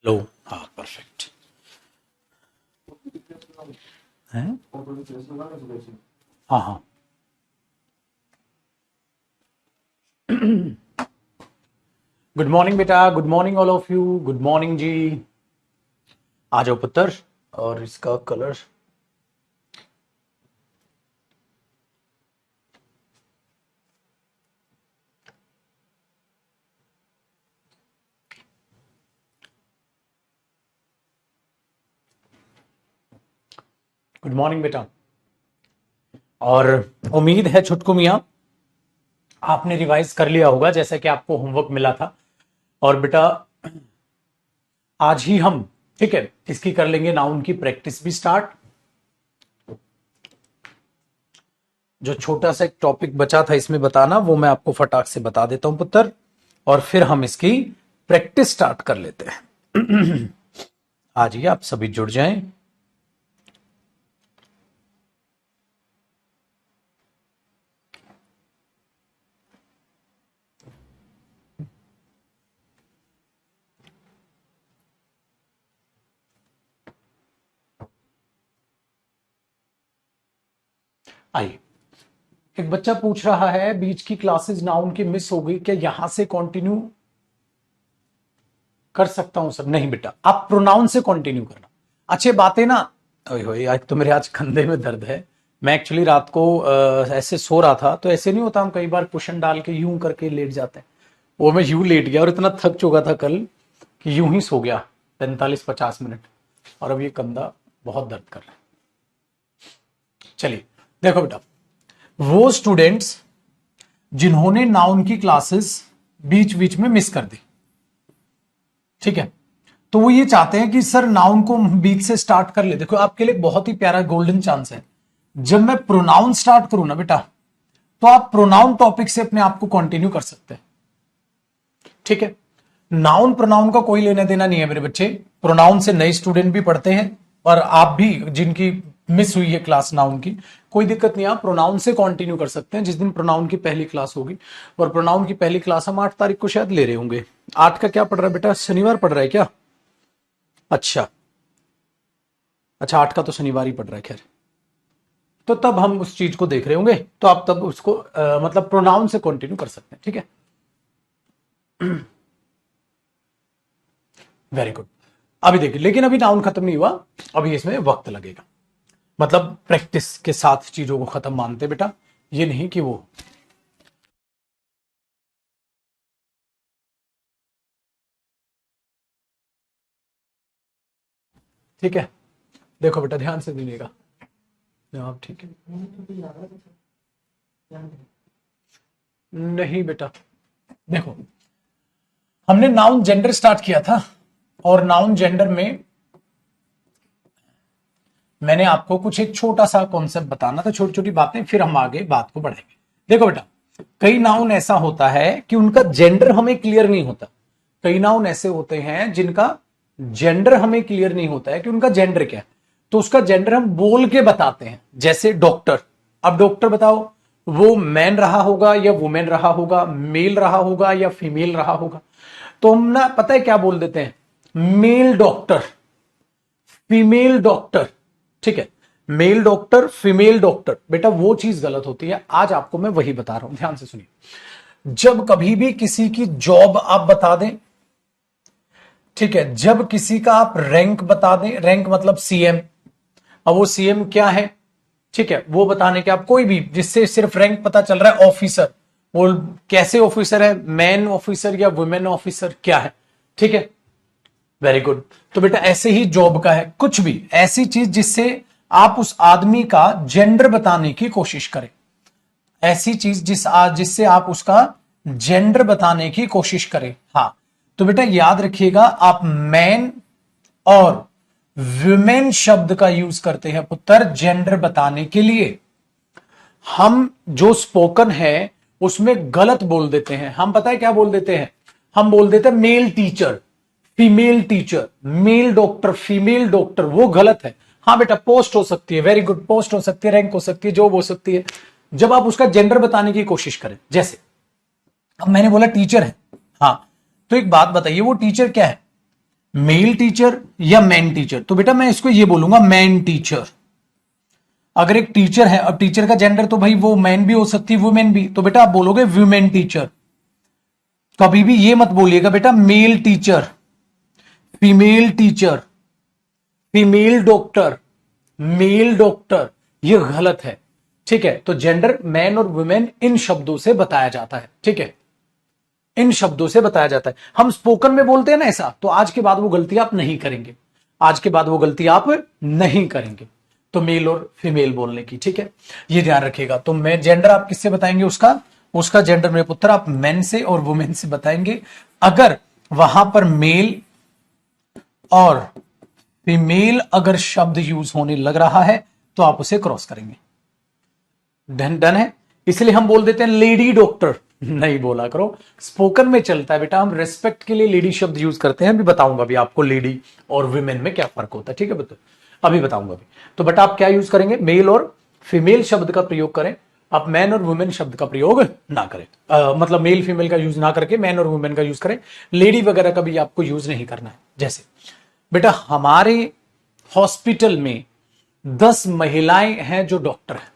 लो। हाँ, परफेक्ट है। हाँ हाँ। गुड मॉर्निंग बेटा, good morning all of you, good morning जी। आ जाओ पुत्र। और इसका कलर। गुड मॉर्निंग बेटा। और उम्मीद है छुटकू मियाँ आपने रिवाइज कर लिया होगा जैसा कि आपको होमवर्क मिला था। और बेटा आज ही हम, ठीक है, इसकी कर लेंगे नाउन की प्रैक्टिस भी स्टार्ट। जो छोटा सा एक टॉपिक बचा था इसमें बताना, वो मैं आपको फटाक से बता देता हूं पुत्र, और फिर हम इसकी प्रैक्टिस स्टार्ट कर लेते हैं। आज ही आप सभी जुड़ जाएं। आइए, एक बच्चा पूछ रहा है बीच की क्लासेस नाउन की मिस हो गई, क्या यहां से कंटिन्यू कर सकता हूं सर? नहीं बेटा, आप प्रोनाउन से कंटिन्यू करना। अच्छी बातें ना। ओए होए, आज तो मेरे आज कंधे में दर्द है। मैं एक्चुअली रात को ऐसे सो रहा था, तो ऐसे नहीं होता हम कई बार कुशन डाल के यूं करके लेट जाते हैं। वो मैं यूं लेट गया और इतना थक चुका था कल कि यूं ही सो गया 45-50 मिनट। और अब ये कंधा बहुत दर्द कर रहा है। चलिए देखो बेटा, वो स्टूडेंट्स जिन्होंने नाउन की क्लासेस बीच बीच में मिस कर दी, ठीक है, तो वो ये चाहते हैं कि सर नाउन को बीच से स्टार्ट कर ले। देखो आपके लिए बहुत ही प्यारा गोल्डन चांस है। जब मैं प्रोनाउन स्टार्ट करूं ना बेटा, तो आप प्रोनाउन टॉपिक से अपने आप को कंटिन्यू कर सकते हैं, ठीक है। नाउन प्रोनाउन का कोई लेना देना नहीं है मेरे बच्चे। प्रोनाउन से नए स्टूडेंट भी पढ़ते हैं, और आप भी जिनकी मिस हुई है क्लास नाउन की, कोई दिक्कत नहीं, आप प्रोनाउन से कंटिन्यू कर सकते हैं जिस दिन प्रोनाउन की पहली क्लास होगी। और प्रोनाउन की पहली क्लास हम 8 तारीख को शायद ले रहे होंगे। 8 का क्या पढ़ रहा है बेटा? शनिवार पढ़ रहा है क्या? अच्छा अच्छा, 8 का तो शनिवार ही पढ़ रहा है। खैर, तो तब हम उस चीज को देख रहे होंगे, तो आप तब उसको मतलब प्रोनाउन से कंटिन्यू कर सकते हैं, ठीक है। Very good. अभी देखिए, लेकिन अभी नाउन खत्म नहीं हुआ, अभी इसमें वक्त लगेगा। मतलब प्रैक्टिस के साथ चीजों को खत्म मानते बेटा, ये नहीं कि वो। ठीक है, देखो बेटा ध्यान से सुनिएगा। आप ठीक है? नहीं बेटा, देखो हमने नाउन जेंडर स्टार्ट किया था, और नाउन जेंडर में मैंने आपको कुछ एक छोटा सा कॉन्सेप्ट बताना था, छोटी छोटी बातें, फिर हम आगे बात को बढ़ाएंगे। देखो बेटा, कई नाउन ऐसा होता है कि उनका जेंडर हमें क्लियर नहीं होता। कई नाउन ऐसे होते हैं जिनका जेंडर हमें क्लियर नहीं होता है कि उनका जेंडर क्या है, तो उसका जेंडर हम बोल के बताते हैं। जैसे डॉक्टर, अब डॉक्टर बताओ, वो मैन रहा होगा या वुमेन रहा होगा, मेल रहा होगा या फीमेल रहा होगा। तो हम ना पता है क्या बोल देते हैं, मेल डॉक्टर, फीमेल डॉक्टर, ठीक है। मेल डॉक्टर, फीमेल डॉक्टर, बेटा वो चीज गलत होती है। आज आपको मैं वही बता रहा हूं, ध्यान से सुनिए। जब कभी भी किसी की जॉब आप बता दें, ठीक है, जब किसी का आप रैंक बता दें, रैंक मतलब सीएम, अब वो सीएम क्या है, ठीक है, वो बताने के आप कोई भी जिससे सिर्फ रैंक पता चल रहा है, ऑफिसर, वो कैसे ऑफिसर है, मैन ऑफिसर या वुमेन ऑफिसर, क्या है, ठीक है। Very good. तो बेटा ऐसे ही जॉब का है, कुछ भी ऐसी चीज जिससे आप उस आदमी का जेंडर बताने की कोशिश करें, ऐसी चीज जिससे आप उसका जेंडर बताने की कोशिश करें। हाँ, तो बेटा याद रखिएगा, आप मैन और वुमेन शब्द का यूज करते हैं पुत्र जेंडर बताने के लिए। हम जो स्पोकन है उसमें गलत बोल देते हैं। हम पता है क्या बोल देते हैं? हम बोल देते हैं male teacher, female teacher, mail doctor, female doctor, वो गलत है। हाँ बेटा, पोस्ट हो सकती है, वेरी गुड, पोस्ट हो सकती है, रैंक हो सकती है, जॉब हो सकती है, जब आप उसका जेंडर बताने की कोशिश करें। जैसे अब मैंने बोला टीचर है, हाँ, तो एक बात बताइए, वो टीचर क्या है? मेल टीचर या मैन टीचर? तो बेटा मैं इसको ये बोलूंगा मैन टीचर। अगर एक टीचर है, अब टीचर का जेंडर तो भाई वो मैन भी हो सकती है वुमेन भी, तो बेटा आप बोलोगे वुमेन टीचर। कभी भी ये मत बोलिएगा बेटा male teacher, female teacher, female doctor, mail doctor, ये गलत है। ठीक है, तो जेंडर मैन और वुमेन इन शब्दों से बताया जाता है। ठीक है, इन शब्दों से बताया जाता है। हम स्पोकन में बोलते हैं ना ऐसा, तो आज के बाद वो गलती आप नहीं करेंगे, आज के बाद वो गलती आप नहीं करेंगे। तो मेल और फीमेल बोलने की, ठीक है, ये ध्यान रखिएगा। तो मैं जेंडर आप किससे बताएंगे? उसका जेंडर मेरे पुत्र आप मेन से और वुमेन से बताएंगे। अगर वहां पर मेल और फीमेल अगर शब्द यूज होने लग रहा है तो आप उसे क्रॉस करेंगे। डन है। इसलिए हम बोल देते हैं लेडी डॉक्टर, नहीं बोला करो। स्पोकन में चलता है बेटा, हम रेस्पेक्ट के लिए लेडी शब्द यूज करते हैं। अभी बताऊंगा अभी आपको लेडी और वुमेन में क्या फर्क होता है। ठीक है बच्चों, अभी बताऊंगा अभी। तो बेटा आप क्या यूज करेंगे? मेल और फीमेल शब्द का प्रयोग करें, आप मैन और वुमेन शब्द का प्रयोग ना करें। मतलब मेल फीमेल का यूज ना करके मैन और वुमेन का यूज करें। लेडी वगैरह का भी आपको यूज नहीं करना है। जैसे बेटा हमारे हॉस्पिटल में 10 महिलाएं हैं जो डॉक्टर है।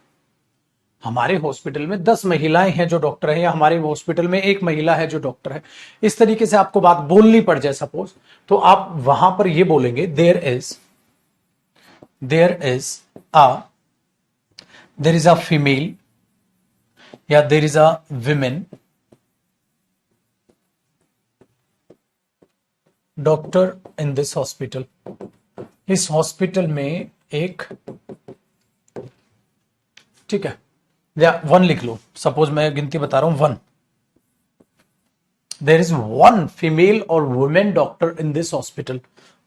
हमारे हॉस्पिटल में 10 महिलाएं हैं जो डॉक्टर है, या हमारे हॉस्पिटल में एक महिला है जो डॉक्टर है। इस तरीके से आपको बात बोलनी पड़ जाए सपोज, तो आप वहां पर ये बोलेंगे देयर इज अ फीमेल या there is a women doctor in this hospital. इस हॉस्पिटल में एक, ठीक है, या 1 लिख लो। सपोज मैं गिनती बता रहा हूं 1। देयर इज 1 फीमेल और women doctor in this hospital.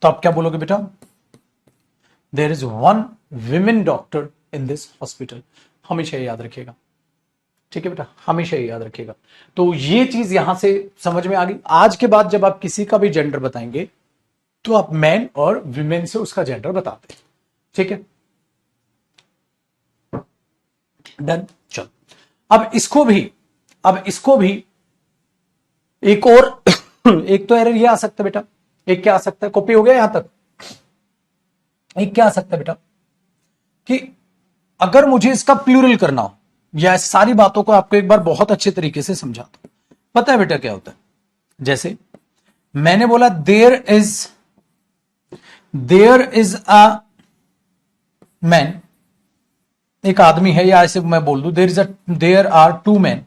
तो आप क्या बोलोगे बेटा? There is 1 women doctor in this hospital. हमेशा ये याद रखिएगा। ठीक है बेटा, हमेशा ये याद रखिएगा। तो ये चीज यहां से समझ में आ गई। आज के बाद जब आप किसी का भी जेंडर बताएंगे तो आप मैन और विमेन से उसका जेंडर बताते हैं। ठीक है, डन। चलो अब इसको भी एक और एक तो एरर ये आ सकता है बेटा, एक क्या आ सकता है? कॉपी हो गया यहां तक? एक क्या आ सकता है बेटा कि अगर मुझे इसका प्लूरल करना हो, या सारी बातों को आपको एक बार बहुत अच्छे तरीके से समझाता हूं। पता है बेटा क्या होता है? जैसे मैंने बोला देयर इज अ मैन, एक आदमी है, या ऐसे मैं बोल दूं देयर आर 2 मैन,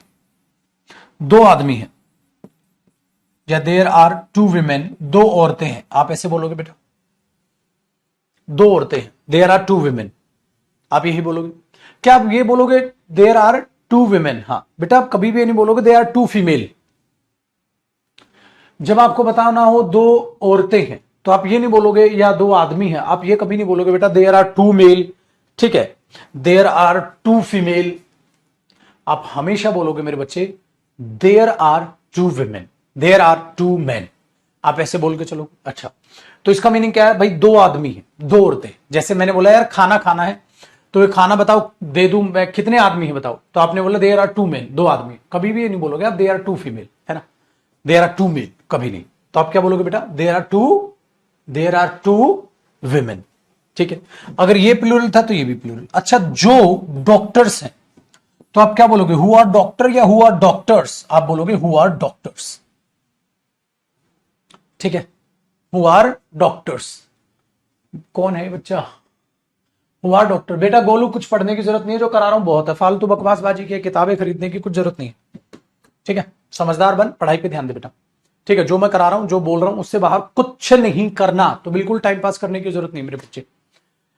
2 आदमी हैं, या देयर आर 2 विमेन, 2 औरतें हैं। आप ऐसे बोलोगे बेटा, 2 औरतें हैं, देयर आर 2 विमेन, आप यही बोलोगे। क्या आप ये बोलोगे देयर आर 2 विमेन? हाँ बेटा, आप कभी भी ये नहीं बोलोगे देयर आर 2 फीमेल। जब आपको बताना हो 2 औरतें हैं तो आप ये नहीं बोलोगे या 2 आदमी हैं, आप ये कभी नहीं बोलोगे बेटा देयर आर 2 मेल। ठीक है, देयर आर 2 फीमेल। आप हमेशा बोलोगे मेरे बच्चे there are 2 women, there are 2 man. आप ऐसे बोल के चलो। अच्छा, तो इसका मीनिंग क्या है भाई? 2 आदमी हैं, 2 औरतें। जैसे मैंने बोला यार खाना खाना है, तो ये खाना बताओ दे दूं मैं, कितने आदमी हैं बताओ? तो आपने बोला देयर आर 2 मैन, 2 आदमी। कभी भी ये नहीं बोलोगे आप देयर आर 2 फीमेल, है ना? देयर आर 2 मेल कभी नहीं। तो आप क्या बोलोगे बेटा? There are 2 women. ठीक है, अगर ये प्लूरल था तो ये भी प्लूरल। अच्छा, जो डॉक्टर्स हैं तो आप क्या बोलोगे? हु आर डॉक्टर या हु आर डॉक्टर्स? आप बोलोगे हु आर डॉक्टर्स। ठीक है, हु आर डॉक्टर्स। कौन है बच्चा? Who are doctor. बेटा गोलू कुछ पढ़ने की जरूरत नहीं है, जो करा रहा हूं बहुत है, फालतू बकवासबाजी की, किताबें खरीदने की कुछ जरूरत नहीं है। ठीक है, समझदार बन, पढ़ाई पे ध्यान दे बेटा। ठीक है, जो मैं करा रहा हूं, जो बोल रहा हूं, उससे बाहर कुछ नहीं करना। तो बिल्कुल टाइम पास करने की जरूरत नहीं मेरे बच्चे।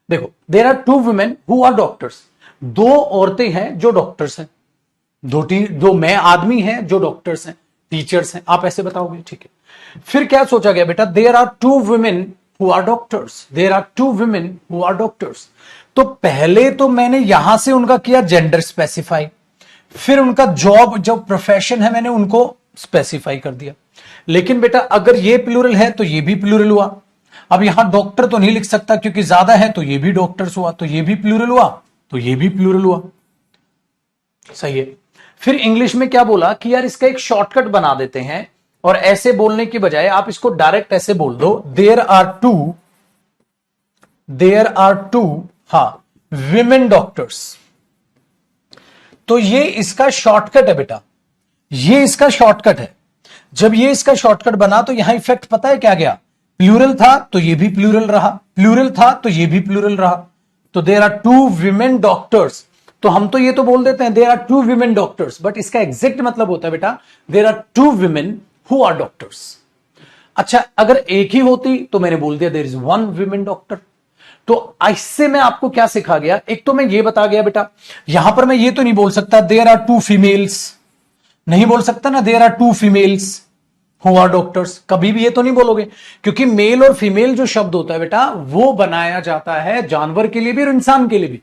देखो, there are 2 women who are doctors, 2 औरतें हैं जो डॉक्टर्स हैं, 2 मैं आदमी हैं जो डॉक्टर्स हैं, टीचर्स हैं। आप ऐसे बताओगे। ठीक है, फिर क्या सोचा गया बेटा? There are 2 women who are doctors, there are 2 women who are doctors. तो पहले तो मैंने यहां से उनका किया जेंडर स्पेसिफाई, फिर उनका जॉब जो प्रोफेशन है मैंने उनको स्पेसिफाई कर दिया। लेकिन बेटा अगर ये प्लूरल है तो ये भी प्लूरल हुआ। अब यहां डॉक्टर तो नहीं लिख सकता क्योंकि ज्यादा है, तो ये भी डॉक्टर्स हुआ, तो ये भी प्लूरल हुआ, तो ये भी प्लूरल हुआ। सही है। फिर इंग्लिश में क्या बोला कि यार इसका एक शॉर्टकट बना देते हैं, और ऐसे बोलने की बजाय आप इसको डायरेक्ट ऐसे बोल दो, देयर आर टू, हा, विमेन डॉक्टर्स। तो ये इसका शॉर्टकट है बेटा, ये इसका शॉर्टकट है। जब ये इसका शॉर्टकट बना तो यहां इफेक्ट पता है क्या गया, प्लूरल था तो ये भी प्लूरल रहा, प्लूरल था तो ये भी प्लूरल रहा। तो there are two women doctors, तो हम तो ये तो बोल देते हैं there are two women doctors, but इसका एग्जैक्ट मतलब होता है बेटा there are two women who are doctors. अच्छा, अगर एक ही होती तो मैंने बोल दिया there is one women doctor. तो इससे मैं आपको क्या सिखा गया, एक तो मैं ये बता गया बेटा, यहां पर मैं ये तो नहीं बोल सकता देयर आर टू फीमेल्स, नहीं बोल सकता ना there are two females who are doctors, कभी भी ये तो नहीं बोलोगे, क्योंकि मेल और फीमेल जो शब्द होता है बेटा वो बनाया जाता है जानवर के लिए भी और इंसान के लिए भी।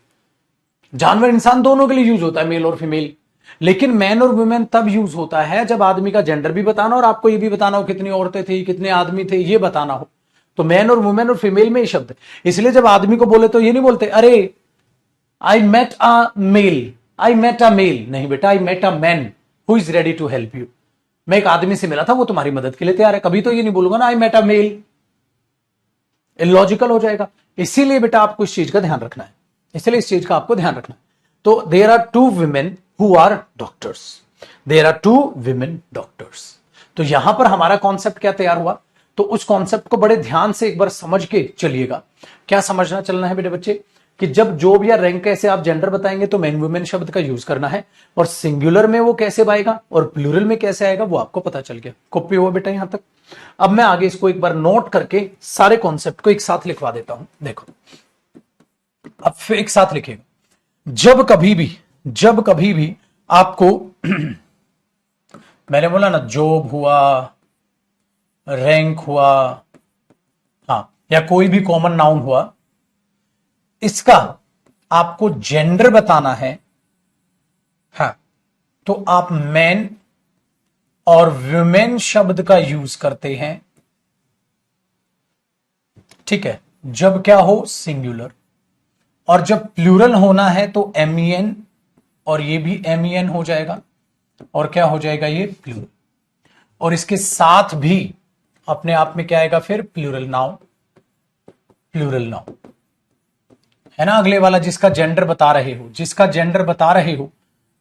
जानवर इंसान दोनों के लिए यूज होता है मेल और फीमेल, लेकिन मैन और वुमेन तब यूज होता है जब आदमी का जेंडर भी बताना और आपको ये भी बताना हो कितनी औरतें थी कितने आदमी थे ये बताना हो, तो मैन और वुमेन और फीमेल में ये शब्द है। इसलिए जब आदमी को बोले तो ये नहीं बोलते अरे I met a male, I met a male, नहीं बेटा I met a man who is ready to help you, मैं एक आदमी से मिला था वो तुम्हारी मदद के लिए तैयार है, कभी तो ये नहीं बोलूंगा ना I met a male, illogical हो जाएगा। इसीलिए बेटा आपको इस चीज का ध्यान रखना है, इसलिए इस चीज का आपको ध्यान रखना है। तो there are two women who are doctors, there are two women doctors. तो यहां पर हमारा कॉन्सेप्ट क्या तैयार हुआ, तो उस कॉन्सेप्ट को बड़े ध्यान से एक बार समझ के चलिएगा। क्या समझना चलना है बेटे बच्चे, कि जब जॉब या रैंक कैसे आप जेंडर बताएंगे तो मेन वुमेन शब्द का यूज करना है, और सिंगुलर में वो कैसे आएगा और प्लूरल में कैसे आएगा वो आपको पता चल गया। कॉपी हुआ बेटा यहां तक। अब मैं आगे इसको एक बार नोट करके सारे कॉन्सेप्ट को एक साथ लिखवा देता हूं, देखो अब फिर एक साथ लिखेगा। जब कभी भी आपको मैंने बोला ना जॉब हुआ, रैंक हुआ, हाँ, या कोई भी कॉमन नाउन हुआ, इसका आपको जेंडर बताना है, हाँ, तो आप मैन और वुमेन शब्द का यूज करते हैं, ठीक है, जब क्या हो सिंगुलर, और जब प्लूरल होना है तो एमईएन, और ये भी एमईएन हो जाएगा, और क्या हो जाएगा ये प्लूरल, और इसके साथ भी अपने आप में क्या आएगा फिर प्लूरल नाउन, प्लूरल नाउन है ना, अगले वाला जिसका जेंडर बता रहे हो, जिसका जेंडर बता रहे हो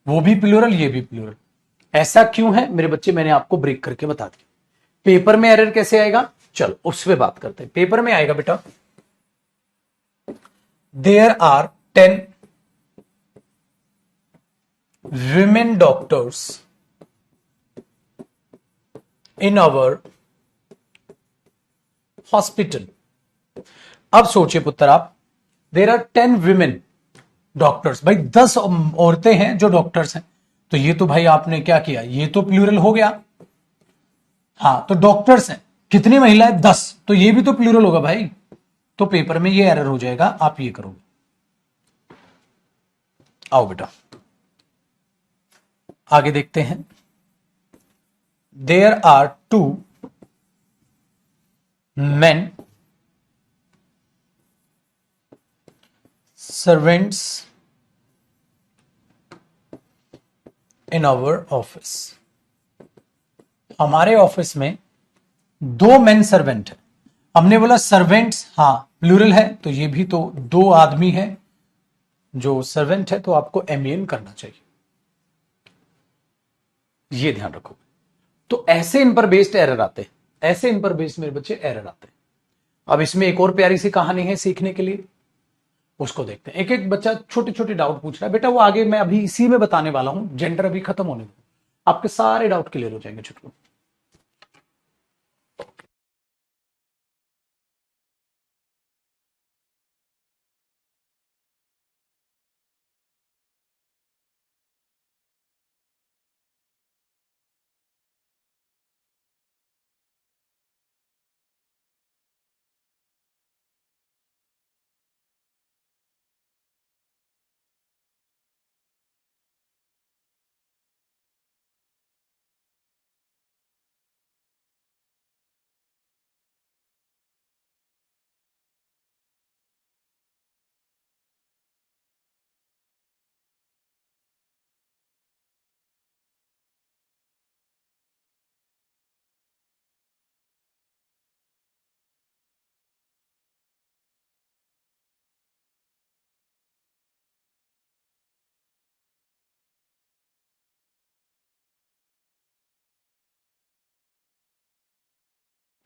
वो भी प्लूरल ये भी प्लूरल। ऐसा क्यों है मेरे बच्चे, मैंने आपको ब्रेक करके बता दिया। पेपर में एरर कैसे आएगा, चलो उस पर बात करते हैं। पेपर में आएगा बेटा there are 10 women doctors in our hospital. अब सोचिए पुत्र आप, देर आर 10 विमेन डॉक्टर्स, भाई 10 औरतें हैं जो डॉक्टर्स हैं, तो ये तो भाई आपने क्या किया, ये तो प्लूरल हो गया, हाँ, तो डॉक्टर्स हैं कितनी महिलाएं 10, तो ये भी तो प्लूरल होगा भाई, तो पेपर में ये एरर हो जाएगा, आप ये करोगे। आओ बेटा आगे देखते हैं। There are two men servants in our office, हमारे ऑफिस में 2 मेन सर्वेंट है। हमने बोला सर्वेंट्स, हाँ प्लूरल है, तो ये भी तो 2 आदमी है जो सर्वेंट है, तो आपको एमएन करना चाहिए, ये ध्यान रखो। तो ऐसे इन पर बेस्ड एरर आते हैं, ऐसे इन पर बेस्ड मेरे बच्चे एरर आते हैं। अब इसमें एक और प्यारी सी कहानी है सीखने के लिए, उसको देखते हैं। एक एक बच्चा छोटे छोटे डाउट पूछ रहा है बेटा, वो आगे मैं अभी इसी में बताने वाला हूं, जेंडर अभी खत्म होने में आपके सारे डाउट क्लियर हो जाएंगे छोटे।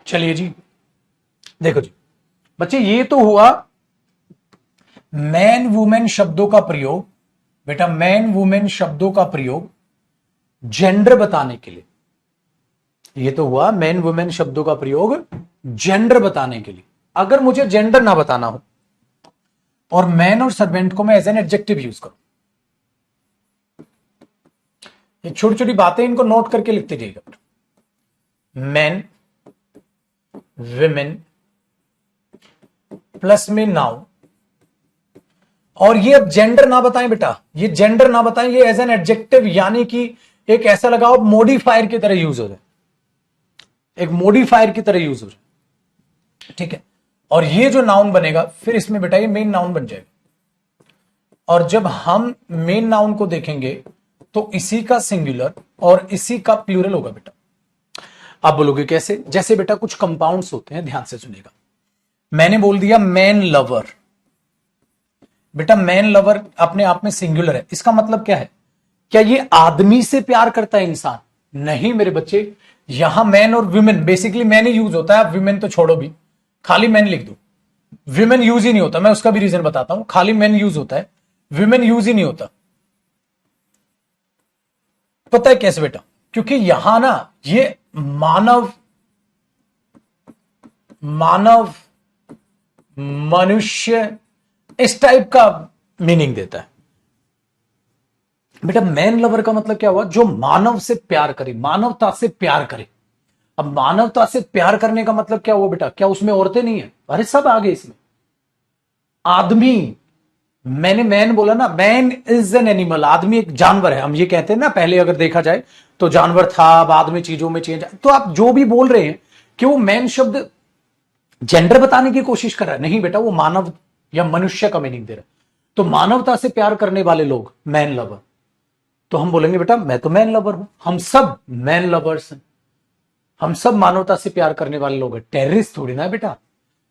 चलिए जी, देखो जी बच्चे, ये तो हुआ मैन वुमेन शब्दों का प्रयोग। बेटा मैन वुमेन शब्दों का प्रयोग जेंडर बताने के लिए, ये तो हुआ मैन वुमेन शब्दों का प्रयोग जेंडर बताने के लिए। अगर मुझे जेंडर ना बताना हो और मैन और सर्वेंट को मैं एज एन एडजेक्टिव यूज करूं, ये छोटी छोटी बातें इनको नोट करके लिखते जाइएगा। मैन विमेन प्लस में नाउन, और ये अब जेंडर ना बताएं बेटा, ये जेंडर ना बताएं, ये एज एन एडजेक्टिव यानी कि एक ऐसा लगाओ मॉडिफायर की तरह यूज हो जाए, एक मॉडिफायर की तरह यूज हो जाए, ठीक है। और ये जो नाउन बनेगा फिर इसमें बेटा ये मेन नाउन बन जाएगा। और जब हम मेन नाउन को देखेंगे तो इसी का सिंगुलर और इसी का प्लूरल होगा बेटा। आप बोलोगे कैसे? जैसे बेटा कुछ कंपाउंड्स होते हैं, ध्यान से सुनिएगा। मैंने बोल दिया मैन लवर, बेटा मैन लवर अपने आप में सिंगुलर है, इसका मतलब क्या है? क्या ये आदमी से प्यार करता है इंसान? नहीं मेरे बच्चे, यहां मैन और विमेन, बेसिकली मैन ही यूज होता है, आप विमेन तो छोड़ो भी, खाली मैन लिख दो। विमेन यूज ही नहीं होता, मैं उसका भी रीजन बताता हूं। खाली मैन यूज होता है, विमेन यूज ही नहीं होता। पता है कैसे बेटा? क्योंकि यहां ना ये मानव, मानव, मनुष्य, इस टाइप का मीनिंग देता है बेटा। मैन लवर का मतलब क्या हुआ? जो मानव से प्यार करे, मानवता से प्यार करे। अब मानवता से प्यार करने का मतलब क्या हुआ बेटा? क्या उसमें औरतें नहीं है? अरे सब आ गए इसमें। आदमी, मैंने मैन बोला ना, मैन इज एन एनिमल, आदमी एक जानवर है। हम ये कहते हैं ना, पहले अगर देखा जाए तो जानवर था, बाद में चीजों में चेंज। तो आप जो भी बोल रहे हैं कि वो मैन शब्द जेंडर बताने की कोशिश कर रहा है, नहीं बेटा, वो मानव या मनुष्य का मीनिंग दे रहा है। तो मानवता से प्यार करने वाले लोग मैन लवर, तो हम बोलेंगे बेटा मैं तो मैन लवर हूं, हम सब मैन लवर्स हैं, हम सब मानवता से प्यार करने वाले लोग हैं। टेररिस्ट थोड़ी ना है बेटा।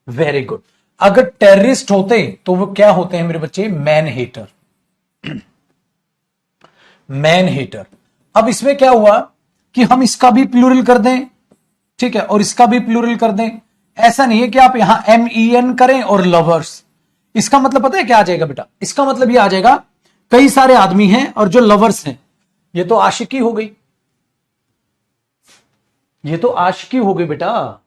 Very good. अगर टेररिस्ट होते तो वो क्या होते हैं मेरे बच्चे? Man hater, man hater. अब इसमें क्या हुआ कि हम इसका भी प्लूरल कर दें, ठीक है, और इसका भी प्लूरल कर दें। ऐसा नहीं है कि आप यहां MEN करें और लवर्स। इसका मतलब पता है क्या आ जाएगा बेटा? इसका मतलब ये आ जाएगा कई सारे आदमी हैं और जो लवर्स हैं। ये तो आशिकी हो गई, ये तो आशिकी हो गई बेटा।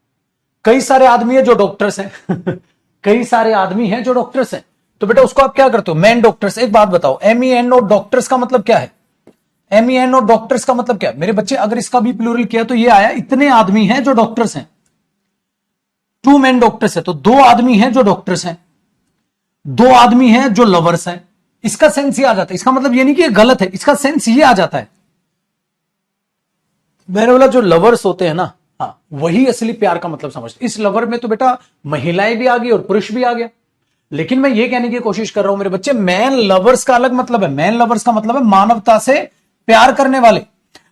कई सारे आदमी हैं जो डॉक्टर्स हैं कई सारे आदमी हैं जो डॉक्टर्स हैं, तो बेटा उसको आप क्या करते हो? Man doctors. एक बात बताओ, MEN और डॉक्टर्स का मतलब क्या है? MEN और डॉक्टर्स का मतलब क्या है मेरे बच्चे? अगर इसका भी प्लूरल किया तो ये आया इतने आदमी हैं जो डॉक्टर्स हैं। 2 मैन डॉक्टर्स है तो 2 आदमी हैं जो डॉक्टर्स हैं, 2 आदमी हैं जो लवर्स हैं। इसका सेंस ये आ जाता है। इसका मतलब ये नहीं कि ये गलत है, इसका सेंस ये आ जाता है। मैंने बोला जो लवर्स होते हैं ना, हाँ, वही असली प्यार का मतलब समझते। इस लवर में तो बेटा महिलाएं भी आ गई और पुरुष भी आ गया। लेकिन मैं ये कहने की कोशिश कर रहा हूं मेरे बच्चे, मैन लवर्स का अलग मतलब है। मैन लवर्स का मतलब है मानवता से प्यार करने वाले।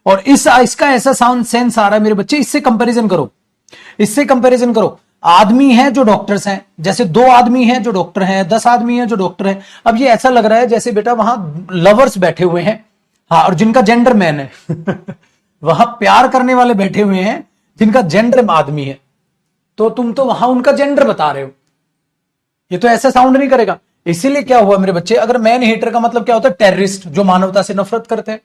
और इसका ऐसा साउंड सेंस आ रहा है मेरे बच्चे, इससे कंपैरिजन करो, इससे कंपैरिजन करो। आदमी हैं जो डॉक्टर्स हैं, जैसे 2 आदमी हैं जो डॉक्टर हैं, 10 आदमी हैं जो डॉक्टर हैं। अब ये ऐसा लग रहा है जैसे बेटा वहां लवर्स बैठे हुए हैं, हाँ, और जिनका जेंडर मैन है वहां प्यार करने वाले बैठे हुए हैं जिनका जेंडर आदमी है, तो तुम तो वहां उनका जेंडर बता रहे हो। ये तो ऐसा साउंड नहीं करेगा। इसीलिए क्या हुआ मेरे बच्चे, अगर मैन हेटर का मतलब क्या होता है? टेररिस्ट, जो मानवता से नफरत करते हैं,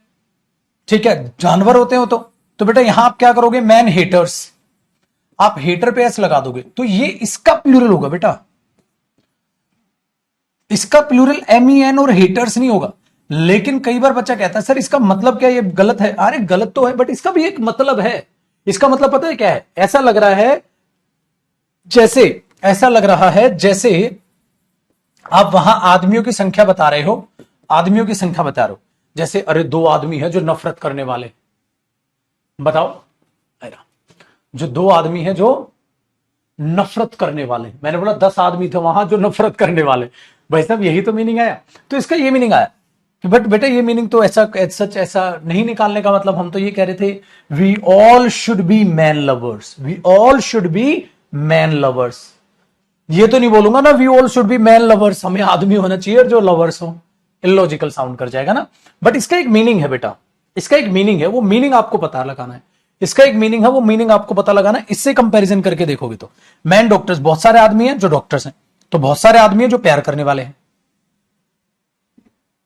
ठीक है, जानवर होते हो तो बेटा यहां आप क्या करोगे? Man haters. आप हेटर पे एस लगा दोगे तो ये इसका प्लूरल होगा बेटा। इसका प्लूरल MEN और हेटर्स नहीं होगा। लेकिन कई बार बच्चा कहता है सर इसका मतलब क्या, ये गलत है। अरे गलत तो है, बट इसका भी एक मतलब है। इसका मतलब पता है क्या है? ऐसा लग रहा है जैसे, ऐसा लग रहा है जैसे आप वहां आदमियों की संख्या बता रहे हो, आदमियों की संख्या बता रहे हो, जैसे अरे 2 आदमी है जो नफरत करने वाले, बताओ, जो 2 आदमी हैं जो नफरत करने वाले। मैंने बोला 10 आदमी थे वहां जो नफरत करने वाले। भाई साहब यही तो मीनिंग आया। तो इसका ये मीनिंग आया कि बट बेटा ये मीनिंग तो ऐसा सच ऐसा नहीं निकालने का मतलब, हम तो ये कह रहे थे we all should be man lovers, we all should be man lovers. ये तो नहीं बोलूंगा ना we all should be man lovers, हमें आदमी होना चाहिए जो लवर्स हो, इलॉजिकल साउंड कर जाएगा ना। बट इसका एक मीनिंग है बेटा, इसका एक मीनिंग है, वो मीनिंग आपको पता लगाना है। इसका एक मीनिंग है, वो मीनिंग आपको पता लगाना, इससे कंपैरिजन करके देखोगे तो मैन डॉक्टर्स, बहुत सारे आदमी हैं जो डॉक्टर्स हैं, तो बहुत सारे आदमी हैं जो प्यार करने वाले हैं।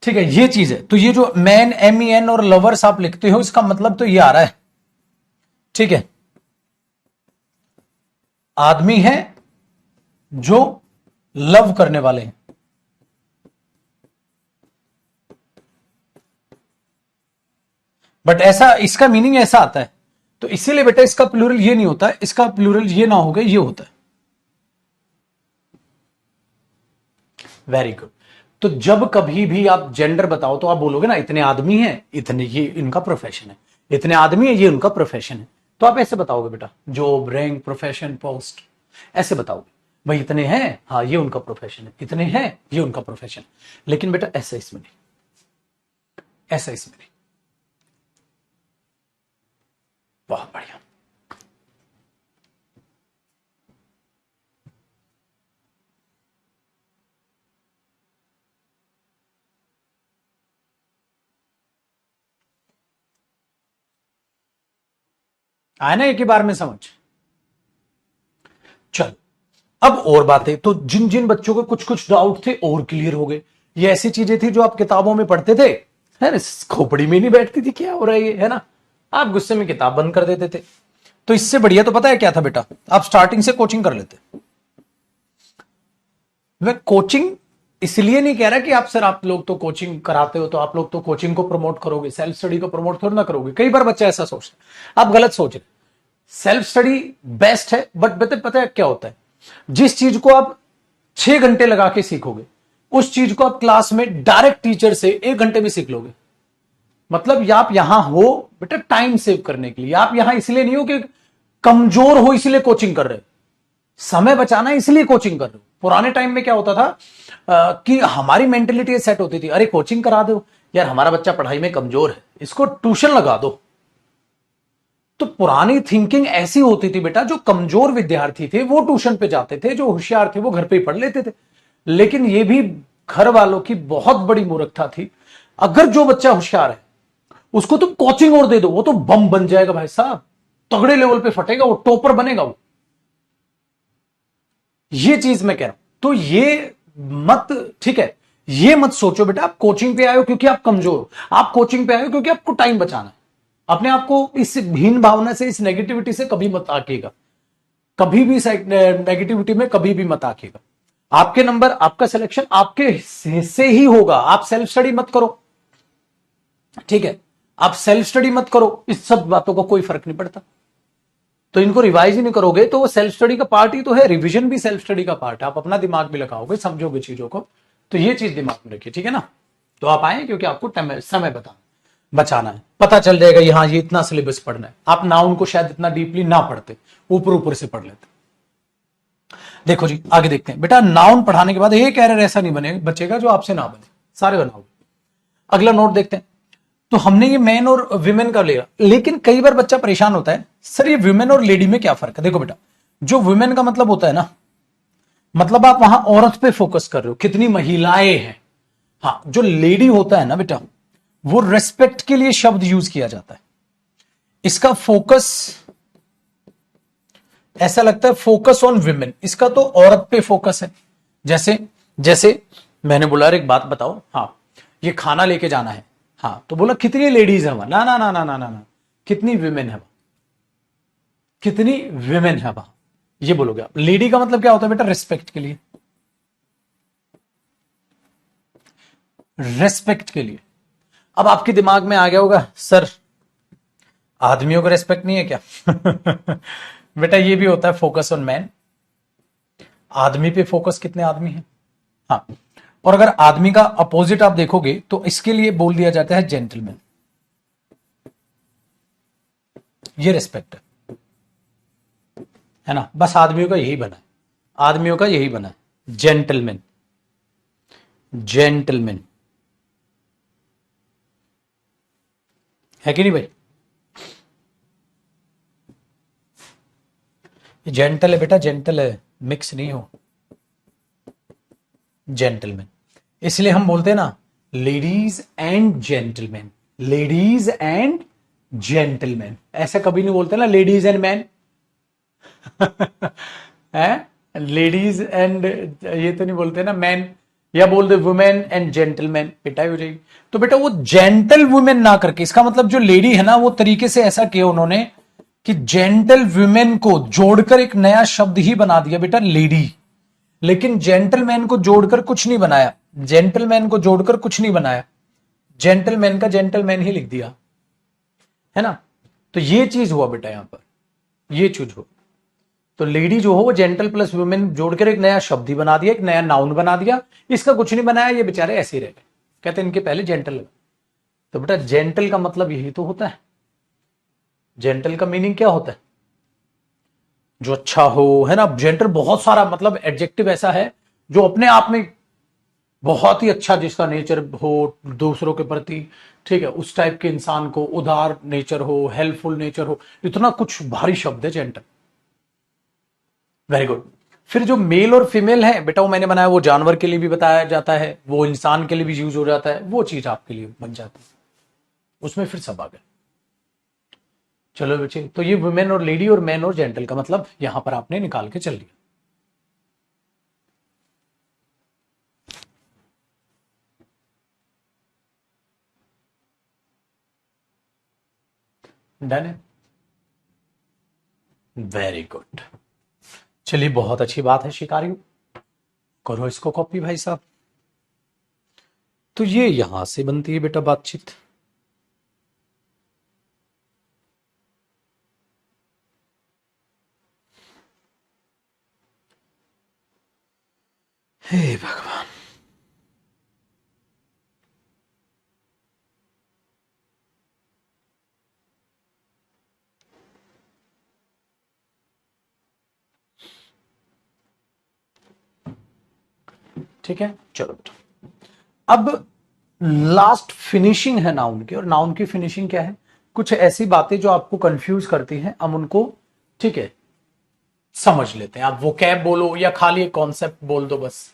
ठीक है, ये चीज है। तो ये जो मैन MEN और लवर्स आप लिखते हो, इसका मतलब तो ये आ रहा है, ठीक है, आदमी है जो लव करने वाले हैं। बट ऐसा इसका मीनिंग ऐसा आता है, तो इसीलिए बेटा इसका प्लूरल ये नहीं होता है, इसका प्लूरल ये ना होगा, ये होता है। Very good. तो जब कभी भी आप जेंडर बताओ तो आप बोलोगे ना इतने आदमी हैं, इतने, ये इनका प्रोफेशन है, इतने आदमी है, ये उनका प्रोफेशन है। तो आप ऐसे बताओगे बेटा, जॉब, रैंक, प्रोफेशन, पोस्ट, ऐसे बताओगे भाई इतने हैं, हाँ ये उनका प्रोफेशन है, इतने हैं, ये उनका प्रोफेशन। लेकिन बेटा ऐसा इसमें नहीं, ऐसा इसमें नहीं। बहुत बढ़िया। आया ना एक ही बार में समझ। चल, अब और बातें, तो जिन जिन बच्चों के कुछ कुछ डाउट थे और क्लियर हो गए। ये ऐसी चीजें थी जो आप किताबों में पढ़ते थे, है ना, खोपड़ी में नहीं बैठती थी, क्या हो रहा है ये, है ना, आप गुस्से में किताब बंद कर देते थे। तो इससे बढ़िया तो पता है क्या था बेटा, आप स्टार्टिंग से कोचिंग कर लेते। मैं कोचिंग इसलिए नहीं कह रहा कि आप सर, आप लोग तो कोचिंग कराते हो तो आप लोग तो कोचिंग को प्रमोट करोगे, सेल्फ स्टडी को प्रमोट थोड़ा ना करोगे। कई बार बच्चा ऐसा सोचता है, आप गलत सोच रहे। सेल्फ स्टडी बेस्ट है, बट पता है क्या होता है, जिस चीज को आप 6 घंटे लगा के सीखोगे, उस चीज को आप क्लास में डायरेक्ट टीचर से 1 घंटे में सीख लोगे। मतलब आप यहां हो बेटा टाइम सेव करने के लिए, आप यहां इसलिए नहीं हो कि कमजोर हो इसलिए कोचिंग कर रहे हो, समय बचाना इसलिए कोचिंग कर रहे हो। पुराने टाइम में क्या होता था कि हमारी मेंटेलिटी सेट होती थी, अरे कोचिंग करा दो यार, हमारा बच्चा पढ़ाई में कमजोर है, इसको ट्यूशन लगा दो। तो पुरानी थिंकिंग ऐसी होती थी बेटा, जो कमजोर विद्यार्थी थे वो ट्यूशन पे जाते थे, जो होशियार थे वो घर पे ही पढ़ लेते थे। लेकिन ये भी घर वालों की बहुत बड़ी मूर्खता थी। अगर जो बच्चा होशियार है उसको तुम कोचिंग और दे दो, वो तो बम बन जाएगा भाई साहब, तगड़े लेवल पे फटेगा, वो टॉपर बनेगा वो। ये चीज मैं कह रहा हूं, तो ये मत, ठीक है, ये मत सोचो बेटा आप कोचिंग पे आए हो क्योंकि आप कमजोर हो, आप कोचिंग पे आए हो क्योंकि आपको टाइम बचाना है। अपने आप को इस हीन भावना से, इस नेगेटिविटी से कभी मत आकेगा, कभी भी नेगेटिविटी में कभी भी मत आकेगा। आपके नंबर, आपका सिलेक्शन आपके हिस्से ही होगा। आप सेल्फ स्टडी मत करो, ठीक है, आप सेल्फ स्टडी मत करो, इस सब बातों का कोई फर्क नहीं पड़ता। तो इनको रिवाइज ही नहीं करोगे तो वो सेल्फ स्टडी का पार्ट ही तो है, रिवीजन भी सेल्फ स्टडी का पार्ट है। आप अपना दिमाग भी लगाओगे, समझोगे चीजों को, तो ये चीज दिमाग में रखिए, ठीक है ना। तो आप आए क्योंकि आपको समय बचाना है, पता चल जाएगा यहाँ ये इतना सिलेबस पढ़ना है। आप नाउन को शायद इतना डीपली ना पढ़ते, ऊपर ऊपर से पढ़ लेते। देखो जी आगे देखते हैं बेटा, नाउन पढ़ाने के बाद एक एरर ऐसा नहीं बने बचेगा जो आपसे ना बने, सारे बनाओगे। अगला नोट देखते हैं। तो हमने ये मैन और विमेन का लिया, लेकिन कई बार बच्चा परेशान होता है, सर ये विमेन और लेडी में क्या फर्क है। देखो बेटा, जो विमेन का मतलब होता है ना, मतलब आप वहां औरत पे फोकस कर रहे हो, कितनी महिलाएं हैं। हाँ, जो लेडी होता है ना बेटा, वो रेस्पेक्ट के लिए शब्द यूज किया जाता है। इसका फोकस ऐसा लगता है फोकस ऑन विमेन, इसका तो औरत पे फोकस है। जैसे जैसे मैंने बोला एक बात बताओ, हाँ ये खाना लेके जाना है, हाँ तो बोला कितनी लेडीज है वहां, ना ना ना ना ना ना ना, कितनी विमेन है वहां, कितनी विमेन है वहां, ये बोलोगे आप। लेडी का मतलब क्या होता है बेटा, रिस्पेक्ट के लिए, रेस्पेक्ट के लिए। अब आपके दिमाग में आ गया होगा सर आदमियों को रेस्पेक्ट नहीं है क्या बेटा ये भी होता है फोकस ऑन मैन। आदमी पे फोकस, कितने आदमी हैं, हाँ। और अगर आदमी का अपोजिट आप देखोगे तो इसके लिए बोल दिया जाता है जेंटलमैन, ये रिस्पेक्ट है ना। बस आदमियों का यही बना है, आदमियों का यही बना है, जेंटलमैन, जेंटलमैन, है कि नहीं भाई। जेंटल है बेटा, जेंटल है, मिक्स नहीं हो, जेंटलमैन। इसलिए हम बोलते हैं ना ladies and gentleman, ladies and gentleman. ऐसा कभी नहीं बोलते ना लेडीज एंड मैन है, लेडीज एंड ये तो नहीं बोलते ना मैन, या बोल दे वुमेन एंड जेंटलमैन, पिटाई हो जाएगी। तो बेटा वो जेंटल वुमेन ना करके, इसका मतलब जो लेडी है ना वो तरीके से ऐसा किया उन्होंने कि जेंटल वुमेन को जोड़कर एक नया शब्द ही बना दिया बेटा लेडी, लेकिन जेंटलमैन को जोड़कर कुछ नहीं बनाया, जेंटलमैन को जोड़कर कुछ नहीं बनाया, जेंटलमैन का जेंटलमैन ही लिख दिया, है ना। तो ये चीज हुआ बेटा यहां पर, ये चीज हुआ। तो लेडी जो हो वो जेंटल प्लस वुमेन जोड़कर एक नया शब्द ही बना दिया, एक नया नाउन बना दिया, इसका कुछ नहीं बनाया, ये बेचारे ऐसे ही रह गए, कहते इनके पहले जेंटल लगा। तो बेटा जेंटल का मतलब यही तो होता है, जेंटल का मीनिंग क्या होता है, जो अच्छा हो, है ना। जेंटल बहुत सारा मतलब एडजेक्टिव ऐसा है जो अपने आप में बहुत ही अच्छा, जिसका नेचर हो दूसरों के प्रति, ठीक है, उस टाइप के इंसान को, उदार नेचर हो, हेल्पफुल नेचर हो, इतना कुछ भारी शब्द है जेंटल। Very good. फिर जो मेल और फीमेल है बेटा वो मैंने बनाया, वो जानवर के लिए भी बताया जाता है, वो इंसान के लिए भी यूज हो जाता है, वो चीज आपके लिए बन जाती है, उसमें फिर सब आ गए। चलो बच्चे, तो ये वुमेन और लेडी और मैन और जेंटल का मतलब यहां पर आपने निकाल के चल लिया। डन है, वेरी गुड। चलिए बहुत अच्छी बात है शिकारियों, करो इसको कॉपी भाई साहब। तो ये यहां से बनती है बेटा बातचीत। हे भगवान, ठीक है। चलो बेटा, अब लास्ट फिनिशिंग है नाउन की, और नाउन की फिनिशिंग क्या है, कुछ ऐसी बातें जो आपको कंफ्यूज करती हैं, हम उनको, ठीक है, समझ लेते हैं। आप वो कैब बोलो या खाली एक कॉन्सेप्ट बोल दो, बस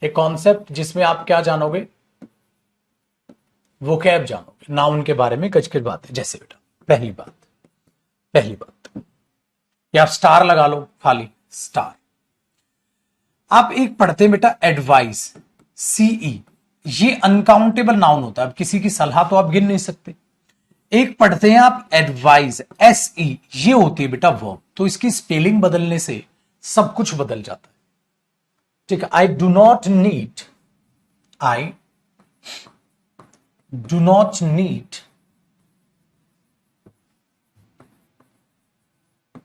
एक कॉन्सेप्ट जिसमें आप क्या जानोगे, वो कैब जानोगे नाउन के बारे में, कच कच बातें। जैसे बेटा पहली बात, पहली बात, या आप स्टार लगा लो, खाली स्टार। आप एक पढ़ते हैं बेटा एडवाइस, सीई, ये अनकाउंटेबल नाउन होता है, अब किसी की सलाह तो आप गिन नहीं सकते। एक पढ़ते हैं आप एडवाइस, एस ई, ये होती है बेटा वर्ब, तो इसकी स्पेलिंग बदलने से सब कुछ बदल जाता है, ठीक है। I do not need, I do not need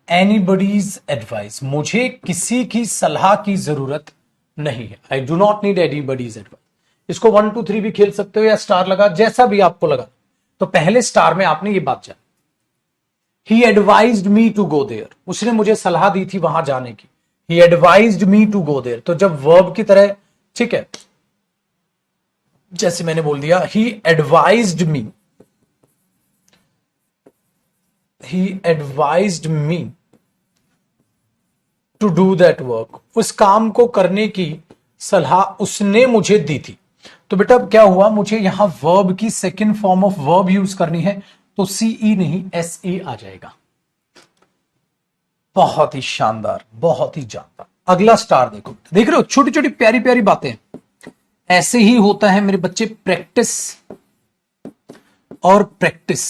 anybody's advice, मुझे किसी की सलाह की जरूरत नहीं है। I do not need anybody's advice. इसको 1 2 3 भी खेल सकते हो, या स्टार लगा, जैसा भी आपको लगा। तो पहले स्टार में आपने ये बात जानी, he advised me to go there, उसने मुझे सलाह दी थी वहां जाने की, he advised me to go there. तो जब वर्ब की तरह, ठीक है, जैसे मैंने बोल दिया he advised me, he advised me to do that work, उस काम को करने की सलाह उसने मुझे दी थी। तो बेटा क्या हुआ, मुझे यहां वर्ब की second form of verb use करनी है, तो सीई नहीं एसई आ जाएगा। बहुत ही शानदार, बहुत ही जानदार। अगला स्टार देखो, देख रहे हो छोटी छोटी प्यारी प्यारी बातें, ऐसे ही होता है मेरे बच्चे, प्रैक्टिस और प्रैक्टिस।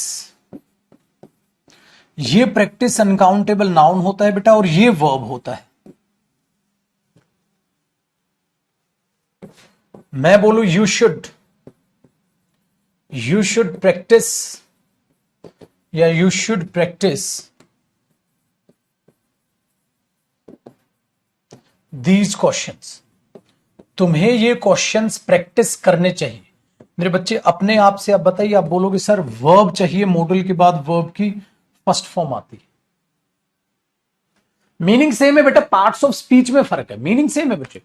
ये प्रैक्टिस अनकाउंटेबल नाउन होता है बेटा, और ये वर्ब होता है। मैं बोलू यू शुड प्रैक्टिस, या you should practice these questions, तुम्हें ये क्वेश्चंस प्रैक्टिस करने चाहिए। मेरे बच्चे अपने आप से आप बताइए, आप बोलोगे सर वर्ब चाहिए, मॉडल के बाद वर्ब की फर्स्ट फॉर्म आती है। मीनिंग सेम है बेटा, पार्ट्स ऑफ स्पीच में फर्क है, मीनिंग सेम है बच्चे।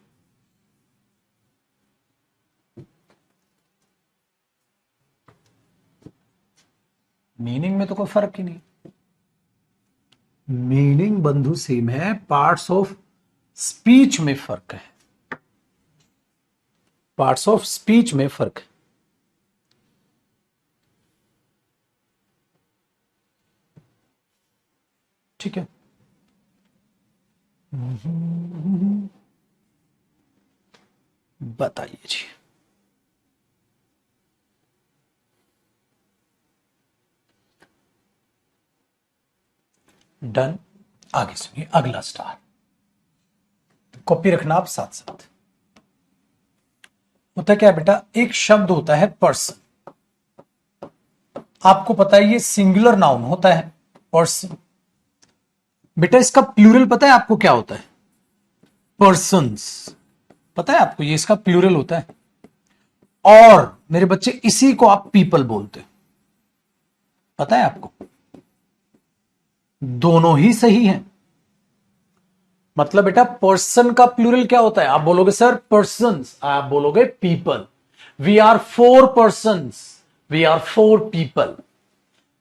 मीनिंग में तो कोई फर्क ही नहीं, मीनिंग बंधु सेम है, पार्ट्स ऑफ स्पीच में फर्क है, पार्ट्स ऑफ स्पीच में फर्क है। ठीक है, बताइए जी। डन। आगे सुनिए अगला स्टार, कॉपी रखना आप साथ साथ। होता क्या है बेटा, एक शब्द होता है पर्सन, आपको पता है ये सिंगुलर नाउन होता है पर्सन। बेटा इसका प्लूरल पता है आपको क्या होता है? पर्सन्स। पता है आपको ये इसका प्लूरल होता है। और मेरे बच्चे इसी को आप पीपल बोलते, पता है आपको? दोनों ही सही हैं। मतलब बेटा पर्सन का प्लूरल क्या होता है? आप बोलोगे सर पर्सन्स, आप बोलोगे people. We are 4 persons, we are 4 people.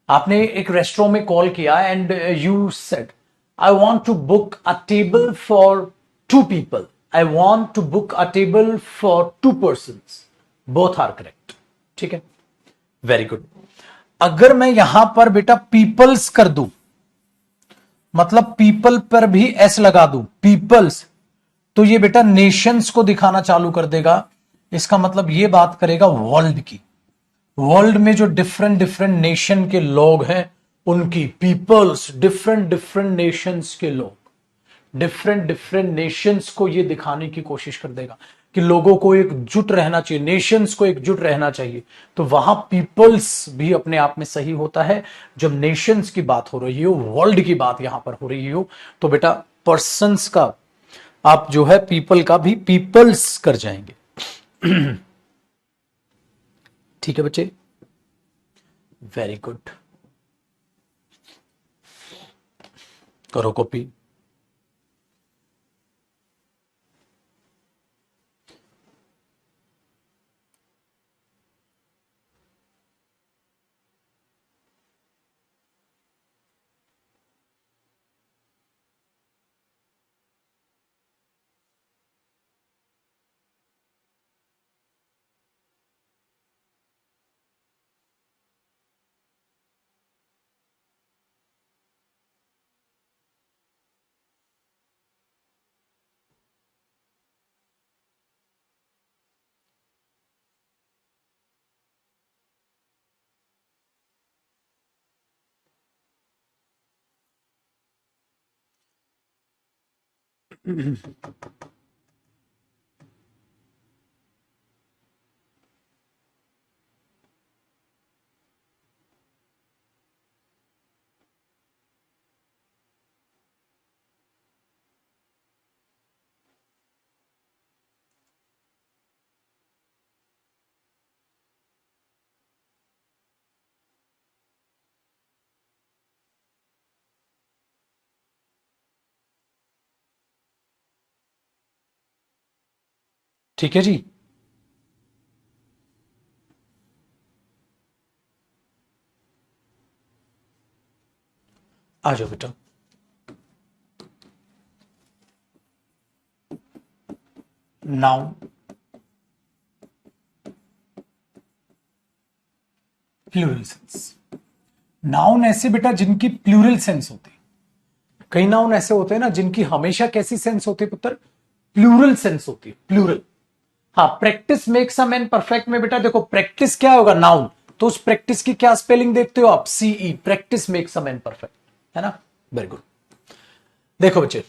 आपने एक रेस्टोरेंट में कॉल किया and you said I want to book a table for 2 people, I want to book a table for 2 persons, both are correct. ठीक है, very good. अगर मैं यहां पर बेटा पीपल्स कर दूं, मतलब पीपल पर भी एस लगा दूं, पीपल्स, तो ये बेटा नेशंस को दिखाना चालू कर देगा। इसका मतलब ये बात करेगा वर्ल्ड की। वर्ल्ड में जो डिफरेंट डिफरेंट नेशन के लोग हैं उनकी, पीपल्स, डिफरेंट डिफरेंट नेशंस के लोग, डिफरेंट डिफरेंट नेशंस को ये दिखाने की कोशिश कर देगा कि लोगों को एकजुट रहना चाहिए, नेशंस को एकजुट रहना चाहिए। तो वहां पीपल्स भी अपने आप में सही होता है। जब नेशंस की बात हो रही हो, वर्ल्ड की बात यहां पर हो रही हो, तो बेटा पर्सन्स का आप जो है पीपल का भी पीपल्स कर जाएंगे। ठीक है बच्चे, वेरी गुड। करो कॉपी। ठीक है जी, आ जाओ बेटा। Noun, plural sense. नाउन ऐसे बेटा जिनकी प्लूरल सेंस होती है। कई नाउन ऐसे होते हैं ना जिनकी हमेशा कैसी सेंस होती है पुत्र? प्लूरल सेंस होती है, प्लूरल। हाँ, practice makes a man perfect में बेटा देखो प्रैक्टिस क्या होगा, नाउन, तो उस प्रैक्टिस की क्या स्पेलिंग देखते हो आप? See, practice makes a man perfect, है ना? Very good. देखो बच्चे,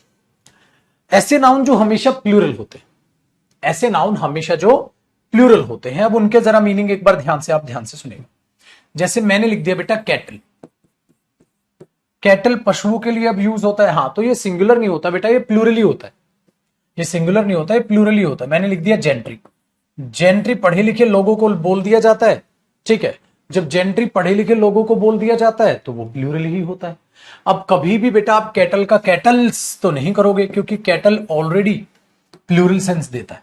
ऐसे नाउन जो हमेशा प्लूरल होते हैं, ऐसे नाउन हमेशा जो प्लूरल होते हैं, अब उनके जरा मीनिंग एक बार ध्यान से सुनिएगा। जैसे मैंने लिख दिया बेटा कैटल, कैटल पशुओं के लिए अब यूज होता है, हाँ, तो ये सिंगुलर नहीं होता बेटा, ये प्लूरल ही होता है। ये सिंगुलर नहीं होता, ये प्लूरल ही होता है। मैंने लिख दिया जेंट्री, जेंट्री पढ़े लिखे लोगों को बोल दिया जाता है, ठीक है। जब जेंट्री पढ़े लिखे लोगों को बोल दिया जाता है तो वो प्लूरल ही होता है। अब कभी भी बेटा आप कैटल का कैटल्स तो नहीं करोगे, क्योंकि कैटल ऑलरेडी प्लूरल सेंस देता है,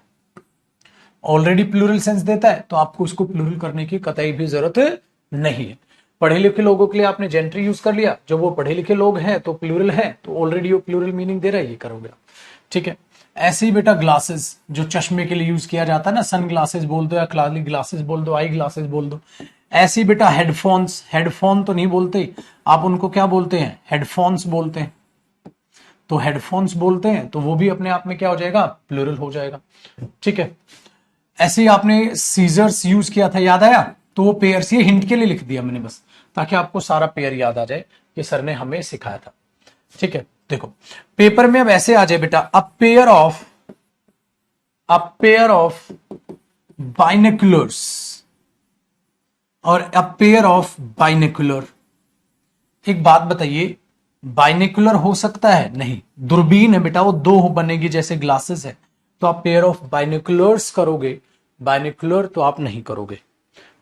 ऑलरेडी प्लूरल सेंस देता है, तो आपको उसको प्लूरल करने की कतई भी जरूरत नहीं है। पढ़े लिखे लोगों के लिए आपने जेंट्री यूज कर लिया, जब वो पढ़े लिखे लोग हैं तो प्लूरल है, तो ऑलरेडी वो प्लूरल मीनिंग दे रहा है, ये करोगे आप, ठीक है। ऐसे ही बेटा ग्लासेस, जो चश्मे के लिए यूज किया जाता है ना, सन ग्लासेस बोल दो या क्लाली ग्लासेस बोल दो, आई ग्लासेस बोल दो, ऐसी बेटा हेडफोन्स, हेडफोन तो नहीं बोलते, आप उनको क्या बोलते हैं, हेडफोन्स बोलते हैं। तो हेडफोन्स बोलते हैं तो वो भी अपने आप में क्या हो जाएगा, प्लूरल हो जाएगा। ठीक है, ऐसे ही आपने सीजर्स यूज किया था, याद आया? तो वो पेयर्स, ये हिंट के लिए लिख दिया मैंने बस, ताकि आपको सारा पेयर याद आ जाए कि सर ने हमें सिखाया था। ठीक है, देखो पेपर में अब ऐसे आ जाए बेटा, अ पेयर ऑफ बाइनोकुलर्स और अ पेयर ऑफ बाइनोकुलर। एक बात बताइए, बाइनोकुलर हो सकता है? नहीं, दूरबीन है बेटा, वो दो बनेगी जैसे ग्लासेस है, तो आप पेयर ऑफ बाइनोकुलर्स करोगे, बाइनोकुलर तो आप नहीं करोगे।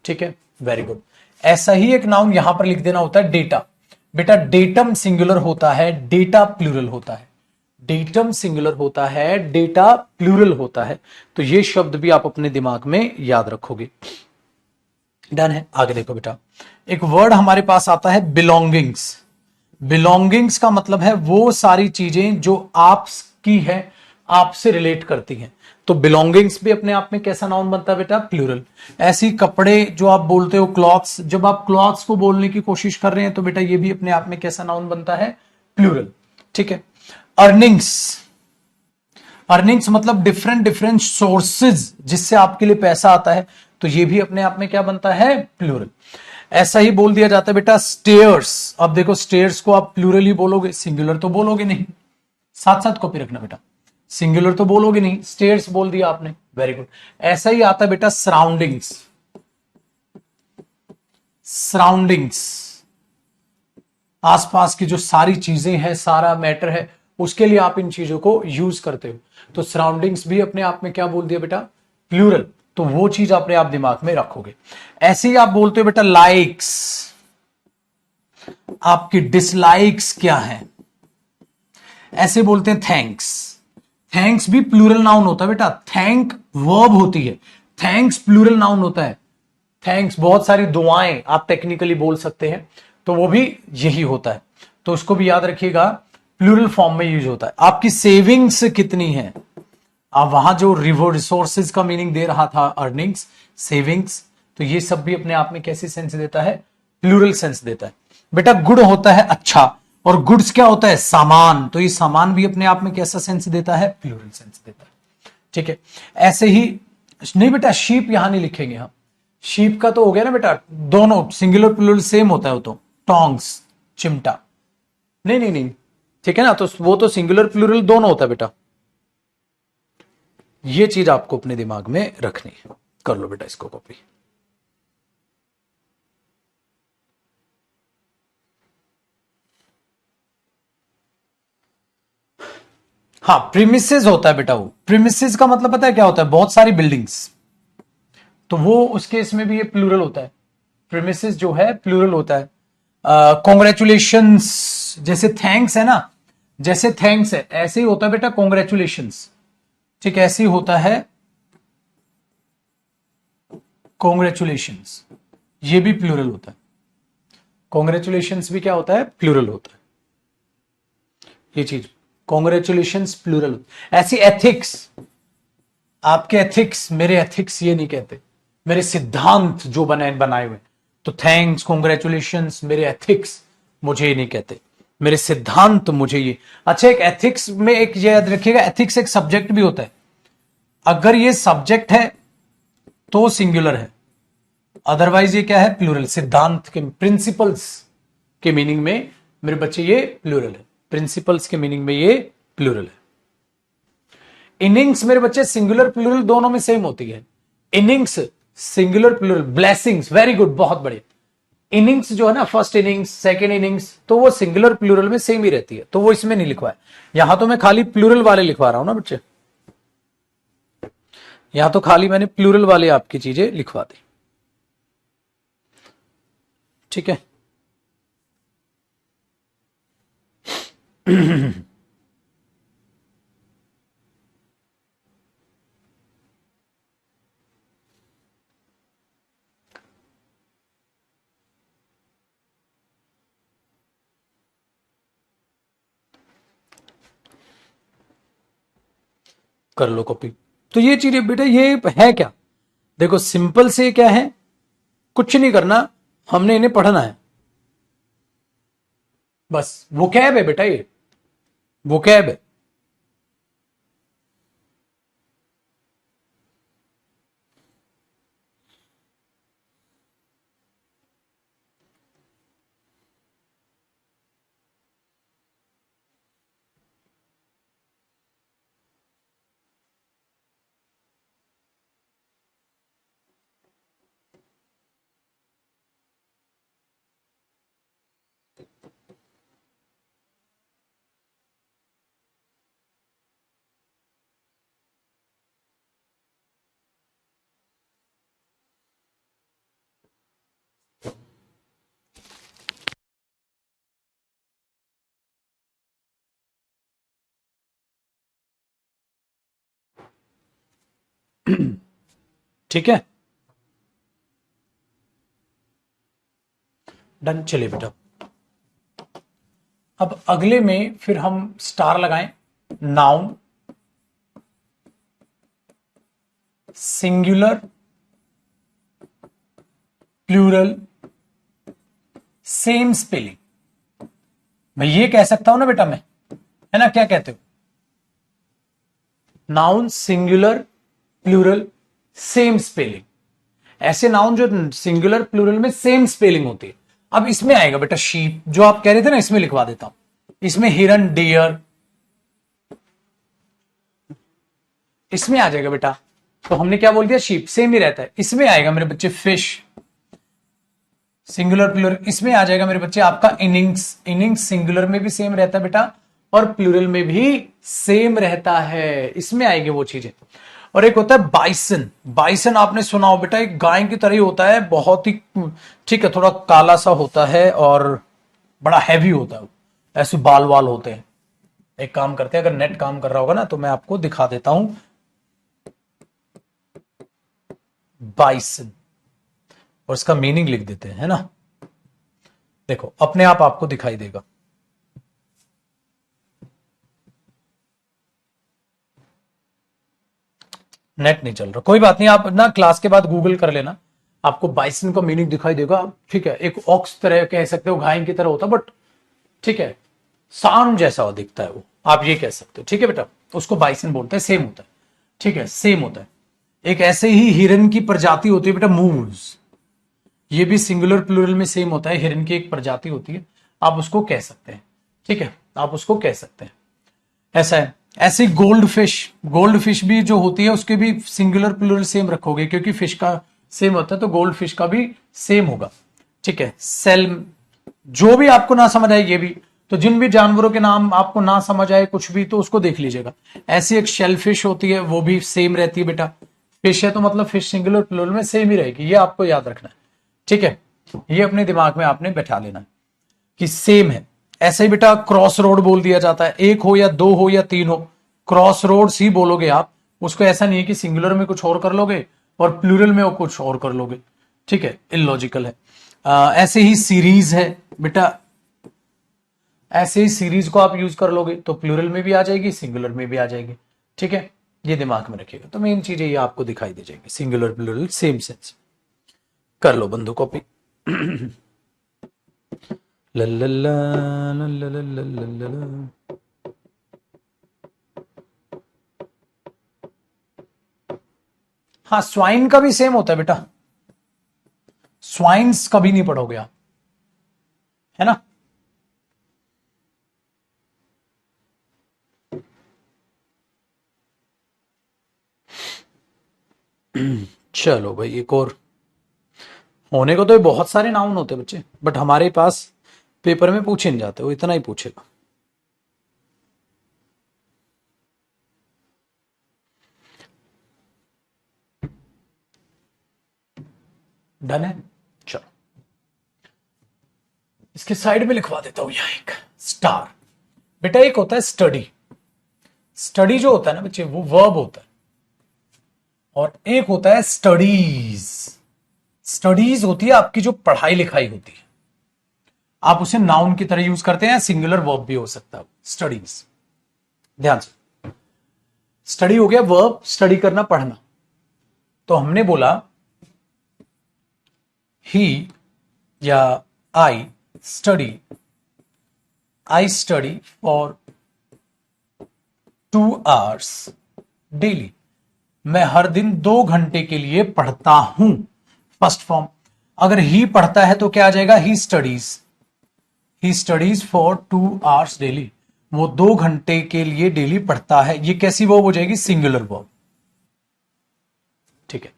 ठीक है, वेरी गुड। ऐसा ही एक नाउन यहां पर लिख देना होता है, डेटा। बेटा डेटम सिंगुलर होता है, डेटा प्लूरल होता है। डेटम सिंगुलर होता है, डेटा प्लूरल होता है। तो ये शब्द भी आप अपने दिमाग में याद रखोगे। डन है, आगे देखो बेटा, एक वर्ड हमारे पास आता है बिलोंगिंग्स। बिलोंगिंग्स का मतलब है वो सारी चीजें जो आपकी है, आपसे रिलेट करती हैं। तो बिलोंगिंग्स भी अपने आप में कैसा नाउन बनता है बेटा, प्लूरल। ऐसी कपड़े जो आप बोलते हो क्लॉथ्स, जब आप क्लॉथ्स को बोलने की कोशिश कर रहे हैं तो बेटा ये भी अपने आप में कैसा नाउन बनता है, प्लूरल। ठीक है, अर्निंग्स, अर्निंग्स मतलब डिफरेंट डिफरेंट सोर्सेज जिससे आपके लिए पैसा आता है, तो ये भी अपने आप में क्या बनता है, प्लूरल। ऐसा ही बोल दिया जाता है बेटा स्टेयर्स। अब देखो स्टेयर्स को आप प्लूरल ही बोलोगे, सिंगुलर तो बोलोगे नहीं, साथ साथ कॉपी रखना बेटा, सिंगुलर तो बोलोगे नहीं, स्टेयर्स बोल दिया आपने, वेरी गुड। ऐसा ही आता है बेटा सराउंडिंग्स, सराउंडिंग्स आसपास की जो सारी चीजें हैं, सारा मैटर है, उसके लिए आप इन चीजों को यूज करते हो। तो सराउंडिंग्स भी अपने आप में क्या बोल दिया बेटा, प्लूरल। तो वो चीज अपने आप दिमाग में रखोगे। ऐसे ही आप बोलते हो बेटा लाइक्स, आपकी डिसलाइक्स क्या है, ऐसे बोलते हैं थैंक्स। थैंक्स भी प्लूरल नाउन होता है बेटा, थैंक वर्ब होती है, थैंक्स प्लूरल नाउन होता है। थैंक्स बहुत सारी दुआएं आप टेक्निकली बोल सकते हैं, तो वो भी यही होता है। तो उसको भी याद रखिएगा, प्लूरल फॉर्म में यूज होता है। आपकी सेविंग्स कितनी है, अब वहां जो रिसोर्सेज का मीनिंग दे रहा था अर्निंग्स, सेविंग्स, तो ये सब भी अपने आप में कैसी सेंस देता है, प्लूरल सेंस देता है। बेटा गुड होता है अच्छा, और गुड्स क्या होता है, सामान, तो ये सामान भी अपने आप में कैसा सेंस देता है, प्लूरल सेंस देता है। ठीक है, ऐसे ही नहीं बेटा शीप यहां नहीं लिखेंगे हम, शीप का तो हो गया ना बेटा, दोनों सिंगुलर प्लूरल सेम होता है, वो तो टोंग्स, चिमटा, नहीं नहीं नहीं, ठीक है ना, तो वो तो सिंगुलर प्लूरल दोनों होता है बेटा। ये चीज आपको अपने दिमाग में रखनी है, कर लो बेटा इसको कॉपी। हाँ, प्रीमिसेस होता है बेटा, वो प्रीमिसेस का मतलब पता है क्या होता है, बहुत सारी बिल्डिंग्स, तो वो उसके इसमें भी ये प्लूरल होता है। प्रीमिसेस जो है प्लूरल होता है। कॉन्ग्रेचुलेशंस, जैसे थैंक्स है ना, जैसे थैंक्स है ऐसे ही होता है बेटा कॉन्ग्रेचुलेशंस। ठीक, ऐसे ही होता है कॉन्ग्रेचुलेशंस, ये भी प्लूरल होता है। कॉन्ग्रेचुलेशंस भी क्या होता है, प्लूरल होता है। ये चीज कॉन्ग्रेचुलेशंस प्लूरल। ऐसी एथिक्स, आपके एथिक्स, मेरे एथिक्स ये नहीं कहते, मेरे सिद्धांत जो बनाए हुए, तो थैंक्स, कॉन्ग्रेचुलेशंस, मेरे एथिक्स मुझे ये नहीं कहते, मेरे सिद्धांत मुझे ये। अच्छा, एक एथिक्स में एक ये याद रखिएगा, एथिक्स एक सब्जेक्ट भी होता है। अगर ये सब्जेक्ट है तो सिंगुलर है, अदरवाइज ये क्या है, प्लूरल। सिद्धांत के, प्रिंसिपल्स के मीनिंग में मेरे बच्चे ये प्लूरल है, प्रिंसिपल्स के मीनिंग में ये प्लूरल है। इनिंग्स मेरे बच्चे सिंगुलर प्लूरल दोनों में सेम होती है। Innings singular plural, blessings, very good, बहुत बढ़िया। इनिंग्स जो है ना, फर्स्ट इनिंग्स, सेकेंड इनिंग्स, तो वो सिंगुलर प्लूरल में सेम ही रहती है, तो वो इसमें नहीं लिखवा है। यहां तो मैं खाली प्लूरल वाले लिखवा रहा हूं ना बच्चे, यहां तो खाली मैंने प्लूरल वाले आपकी चीजें लिखवा दी। ठीक है कर लो कॉपी। तो ये चीजें बेटा ये है क्या, देखो सिंपल से क्या है, कुछ नहीं करना, हमने इन्हें पढ़ना है बस। वोकैब है बेटा, ये वोकैब है। ठीक है, डन। चलिए बेटा, अब अगले में फिर हम स्टार लगाएं। Noun singular plural same spelling. मैं ये कह सकता हूं ना बेटा, मैं, है ना, क्या कहते हो? Noun singular plural same spelling. ऐसे नाउन जो सिंगुलर प्लूरल में सेम स्पेलिंग होती है। अब इसमें आएगा बेटा शीप, जो आप कह रहे थे ना, इसमें लिखवा देता हूं। इसमें हिरन डियर, इसमें आ जाएगा बेटा। तो हमने क्या बोल दिया, शीप सेम ही रहता है। इसमें आएगा मेरे बच्चे फिश, सिंगुलर प्लूरल। इसमें आ जाएगा मेरे बच्चे आपका इनिंग्स, इनिंग्स सिंगुलर में भी सेम रहता है बेटा, और प्लूरल में भी सेम रहता है। इसमें आएगी वो चीजें। और एक होता है बाइसन। बाइसन आपने सुना हो बेटा, एक गाय की तरह ही होता है, बहुत ही, ठीक है, थोड़ा काला सा होता है और बड़ा हैवी होता है, ऐसे बाल वाल होते हैं। एक काम करते हैं, अगर नेट काम कर रहा होगा ना तो मैं आपको दिखा देता हूं। बाइसन, और इसका मीनिंग लिख देते हैं, है ना। देखो अपने आप आपको दिखाई देगा। नेट नहीं चल रहा, कोई बात नहीं, आप ना क्लास के बाद गूगल कर लेना, आपको बाइसन का मीनिंग दिखाई देगा। ठीक है, एक ऑक्स तरह कह सकते हो, गाय की तरह होता, बट ठीक है, सांड जैसा दिखता है वो, आप ये कह सकते हो। ठीक है बेटा, उसको बाइसन बोलते हैं, सेम होता है। ठीक है, सेम होता है। एक ऐसे ही हिरन की प्रजाति होती है बेटा, मूव्स। ये भी सिंगुलर प्लूरल में सेम होता है, हिरन की एक प्रजाति होती है, आप उसको कह सकते हैं। ठीक है, आप उसको कह सकते हैं, ऐसा है। ऐसे गोल्ड फिश, गोल्ड फिश भी जो होती है उसके भी सिंगुलर प्लूरल सेम रखोगे, क्योंकि फिश का सेम होता है तो गोल्ड फिश का भी सेम होगा। ठीक है, सेल, जो भी आपको ना समझ आए ये भी, तो जिन भी जानवरों के नाम आपको ना समझ आए कुछ भी, तो उसको देख लीजिएगा। ऐसी एक शेल फिश होती है, वो भी सेम रहती है बेटा। फिश है तो मतलब फिश सिंगुलर प्लूरल में सेम ही रहेगी, ये आपको याद रखना है। ठीक है, ये अपने दिमाग में आपने बैठा लेना है कि सेम है। ऐसे ही बेटा क्रॉस रोड बोल दिया जाता है, एक हो या दो हो या तीन हो, क्रॉस रोड ही बोलोगे आप उसको। ऐसा नहीं है कि सिंगुलर में कुछ और कर लोगे और प्लूरल में वो कुछ और कर लोगे। ठीक है, इलॉजिकल है। ऐसे ही सीरीज है बेटा, ऐसे ही सीरीज को आप यूज कर लोगे तो प्लूरल में भी आ जाएगी, सिंगुलर में भी आ जाएगी। ठीक है, ये दिमाग में रखिएगा। तो मेन चीजें ये आपको दिखाई दे जाएगी, सिंगुलर प्लूरल सेम सेंस। कर लो बंधु कॉपी। हाँ, स्वाइन का भी सेम होता है बेटा, स्वाइन्स कभी नहीं पढ़ोगे आप, है ना। चलो भाई, एक और। होने को तो बहुत सारे नाउन होते बच्चे, बट हमारे पास पेपर में पूछे नहीं जाते, वो इतना ही पूछेगा। डन है, चलो इसके साइड में लिखवा देता हूं यहां एक स्टार। बेटा एक होता है स्टडी, स्टडी जो होता है ना बच्चे वो वर्ब होता है, और एक होता है स्टडीज। स्टडीज होती है आपकी जो पढ़ाई लिखाई होती है, आप उसे नाउन की तरह यूज करते हैं, सिंगुलर वर्ब भी हो सकता है स्टडीज। ध्यान से, स्टडी हो गया वर्ब, स्टडी करना, पढ़ना। तो हमने बोला ही या I study for 2 hours daily. मैं हर दिन 2 घंटे के लिए पढ़ता हूं। First form. अगर ही पढ़ता है तो क्या आ जाएगा? He studies for 2 hours daily. वो 2 घंटे के लिए डेली पढ़ता है। ये कैसी वर्ब हो जाएगी? Singular verb. ठीक है।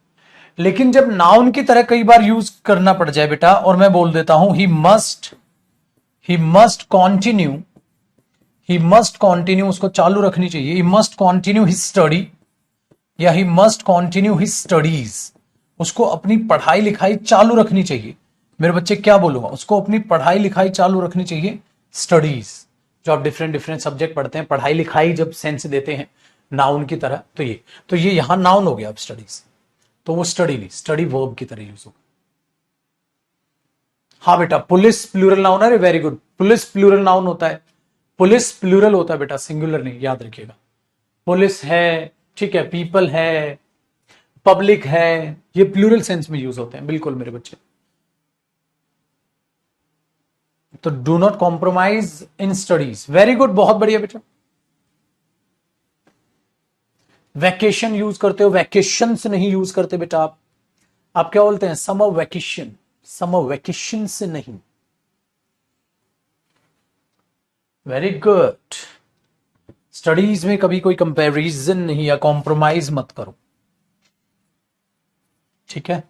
लेकिन जब नाउन की तरह कई बार यूज करना पड़ जाए बेटा, और मैं बोल देता हूं ही मस्ट कॉन्टिन्यू, उसको चालू रखनी चाहिए। He must continue his study या he must continue his studies, उसको अपनी पढ़ाई लिखाई चालू रखनी चाहिए। मेरे बच्चे क्या बोलूंगा? उसको अपनी पढ़ाई लिखाई चालू रखनी चाहिए। स्टडीज, जो आप डिफरेंट डिफरेंट सब्जेक्ट पढ़ते हैं, पढ़ाई लिखाई जब सेंस देते हैं नाउन की तरह, तो ये यहां नाउन हो गया। अब स्टडीज तो वो स्टडी नहीं, स्टडी वर्ब की तरह यूज होगा। हाँ बेटा, पुलिस प्लूरल नाउन है। Very good. Police plural noun होता है। पुलिस प्लूरल होता है बेटा, सिंगुलर नहीं, याद रखिएगा। पुलिस है, ठीक है, पीपल है, पब्लिक है, ये प्लूरल सेंस में यूज होते हैं। बिल्कुल मेरे बच्चे। तो do not compromise in studies. Very good, बहुत बढ़िया बेटा। वैकेशन यूज करते हो, वैकेशन से नहीं यूज करते बेटा। आप क्या बोलते हैं? Summer vacation. समर वैकेशन से नहीं। Very good. स्टडीज में कभी कोई कंपैरिजन नहीं या कॉम्प्रोमाइज मत करो। ठीक है।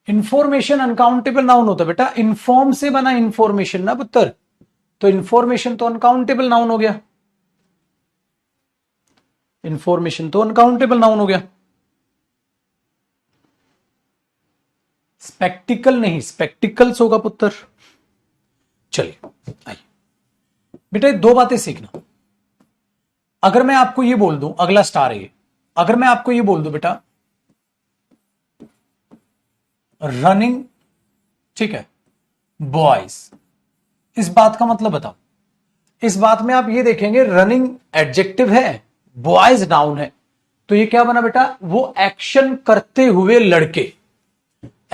इंफॉर्मेशन अनकाउंटेबल नाउन होता है बेटा। इन्फॉर्म से बना इंफॉर्मेशन ना पुत्र, तो इंफॉर्मेशन तो अनकाउंटेबल नाउन हो गया। इंफॉर्मेशन तो अनकाउंटेबल नाउन हो गया। स्पेक्टिकल नहीं, स्पेक्टिकल्स होगा पुत्र। चलिए आइए बेटा, दो बातें सीखना। अगर मैं आपको ये बोल दूं, अगला स्टार है ये, अगर मैं आपको ये बोल दूं बेटा रनिंग, ठीक है, बॉयज, इस बात का मतलब बताओ। इस बात में आप ये देखेंगे रनिंग एडजेक्टिव है, बॉयज नाउन है, तो ये क्या बना बेटा? वो एक्शन करते हुए लड़के,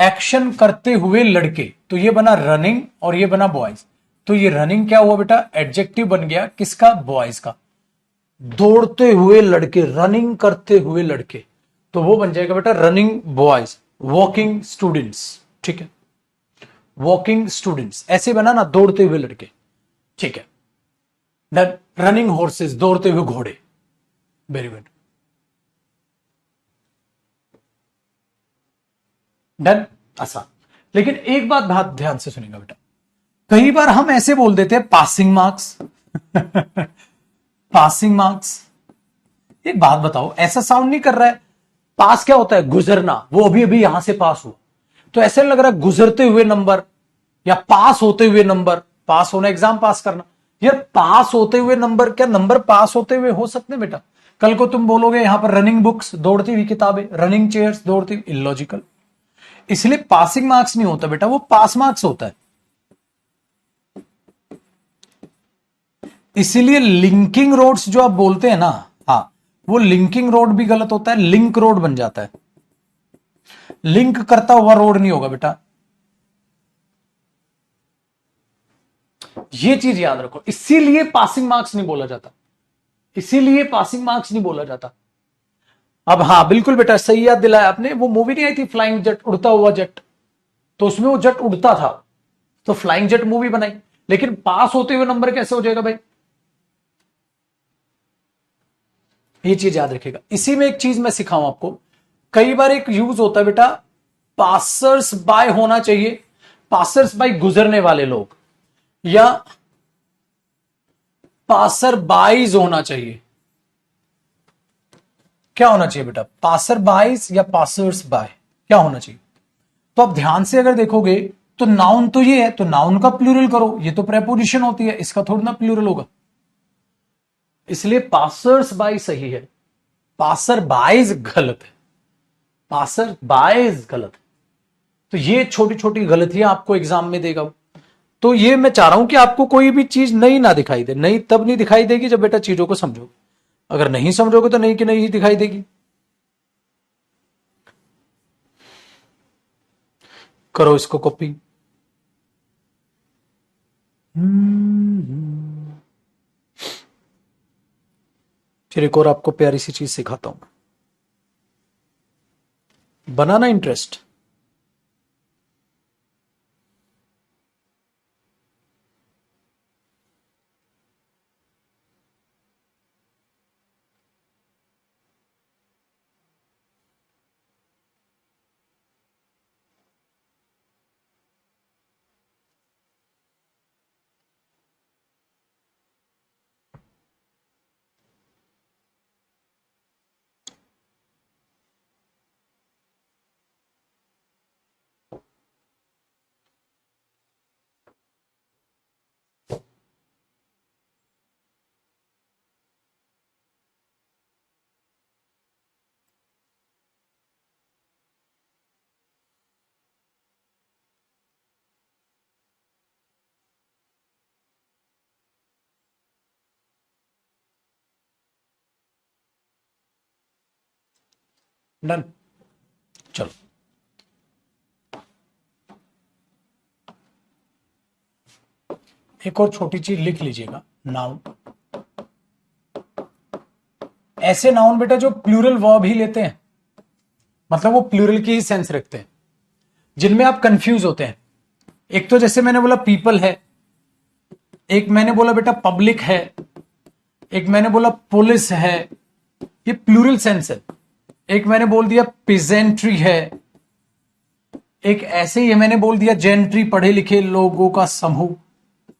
एक्शन करते हुए लड़के, तो ये बना रनिंग और ये बना बॉयज। तो ये रनिंग क्या हुआ बेटा? एडजेक्टिव बन गया किसका? बॉयज का। दौड़ते हुए लड़के, रनिंग करते हुए लड़के, तो वो बन जाएगा बेटा रनिंग बॉयज। वॉकिंग स्टूडेंट्स, ठीक है, वॉकिंग स्टूडेंट्स ऐसे बना ना, दौड़ते हुए लड़के। ठीक है। देन रनिंग हॉर्सेस, दौड़ते हुए घोड़े। Very good. डन, आसान। लेकिन एक बात ध्यान से सुनेगा बेटा, कई बार हम ऐसे बोल देते हैं पासिंग मार्क्स। Passing marks. एक बात बताओ, ऐसा साउंड नहीं कर रहा है? पास क्या होता है? गुजरना। वो अभी अभी यहां से पास हुआ, तो ऐसे लग रहा है गुजरते हुए नंबर या पास होते हुए नंबर। पास होना, एग्जाम पास करना। यार पास होते हुए नंबर, क्या नंबर पास होते हुए हो सकते हैं बेटा? कल को तुम बोलोगे यहां पर रनिंग बुक्स, दौड़ती हुई किताबें, रनिंग चेयर्स, दौड़ती हुई, इलॉजिकल। इसलिए पासिंग मार्क्स नहीं होता बेटा, वो पास मार्क्स होता है। इसीलिए लिंकिंग रोड्स जो आप बोलते हैं ना, हाँ, वो लिंकिंग रोड भी गलत होता है, लिंक रोड बन जाता है। लिंक करता हुआ रोड नहीं होगा बेटा। ये चीज याद रखो, इसीलिए पासिंग मार्क्स नहीं बोला जाता, इसीलिए पासिंग मार्क्स नहीं बोला जाता। अब हाँ बिल्कुल बेटा, सही याद दिलाया आपने। वो मूवी नहीं आई थी फ्लाइंग जट, उड़ता हुआ जट, तो उसमें वो जट उड़ता था, तो फ्लाइंग जट मूवी बनाई। लेकिन पास होते हुए नंबर कैसे हो जाएगा भाई? ये चीज याद रखेगा। इसी में एक चीज मैं सिखाऊं आपको, कई बार एक यूज होता है बेटा, पासर्स बाय होना चाहिए, पासर्स बाय गुजरने वाले लोग, या पासर बाइज होना चाहिए। क्या होना चाहिए बेटा? पासर बाइज या पासर्स बाय, क्या होना चाहिए? तो अब ध्यान से अगर देखोगे तो नाउन तो ये है, तो नाउन का प्लूरल करो, ये तो प्रेपोजिशन होती है, इसका थोड़ा ना प्लूरल होगा, इसलिए पासर्स बाय सही है, पासर बाइज गलत है, पासर बाइज गलत है। तो ये छोटी छोटी गलतियां आपको एग्जाम में देगा। तो ये मैं चाह रहा हूं कि आपको कोई भी चीज नई ना दिखाई दे, नई तब नहीं दिखाई देगी जब बेटा चीजों को समझो, अगर नहीं समझोगे तो नई की नई ही दिखाई देगी। करो इसको कॉपी। फिर एक और आपको प्यारी सी चीज सिखाता हूं, बनाना इंटरेस्ट। डन। चलो एक और छोटी चीज लिख लीजिएगा, नाउन। ऐसे नाउन बेटा जो प्लूरल वर्ब ही लेते हैं, मतलब वो प्लूरल की ही सेंस रखते हैं, जिनमें आप कंफ्यूज होते हैं। एक तो जैसे मैंने बोला पीपल है, एक मैंने बोला बेटा पब्लिक है, एक मैंने बोला पुलिस है, ये प्लूरल सेंस है। एक मैंने बोल दिया पिजेंट्री है, एक ऐसे ही मैंने बोल दिया जेंट्री, पढ़े लिखे लोगों का समूह,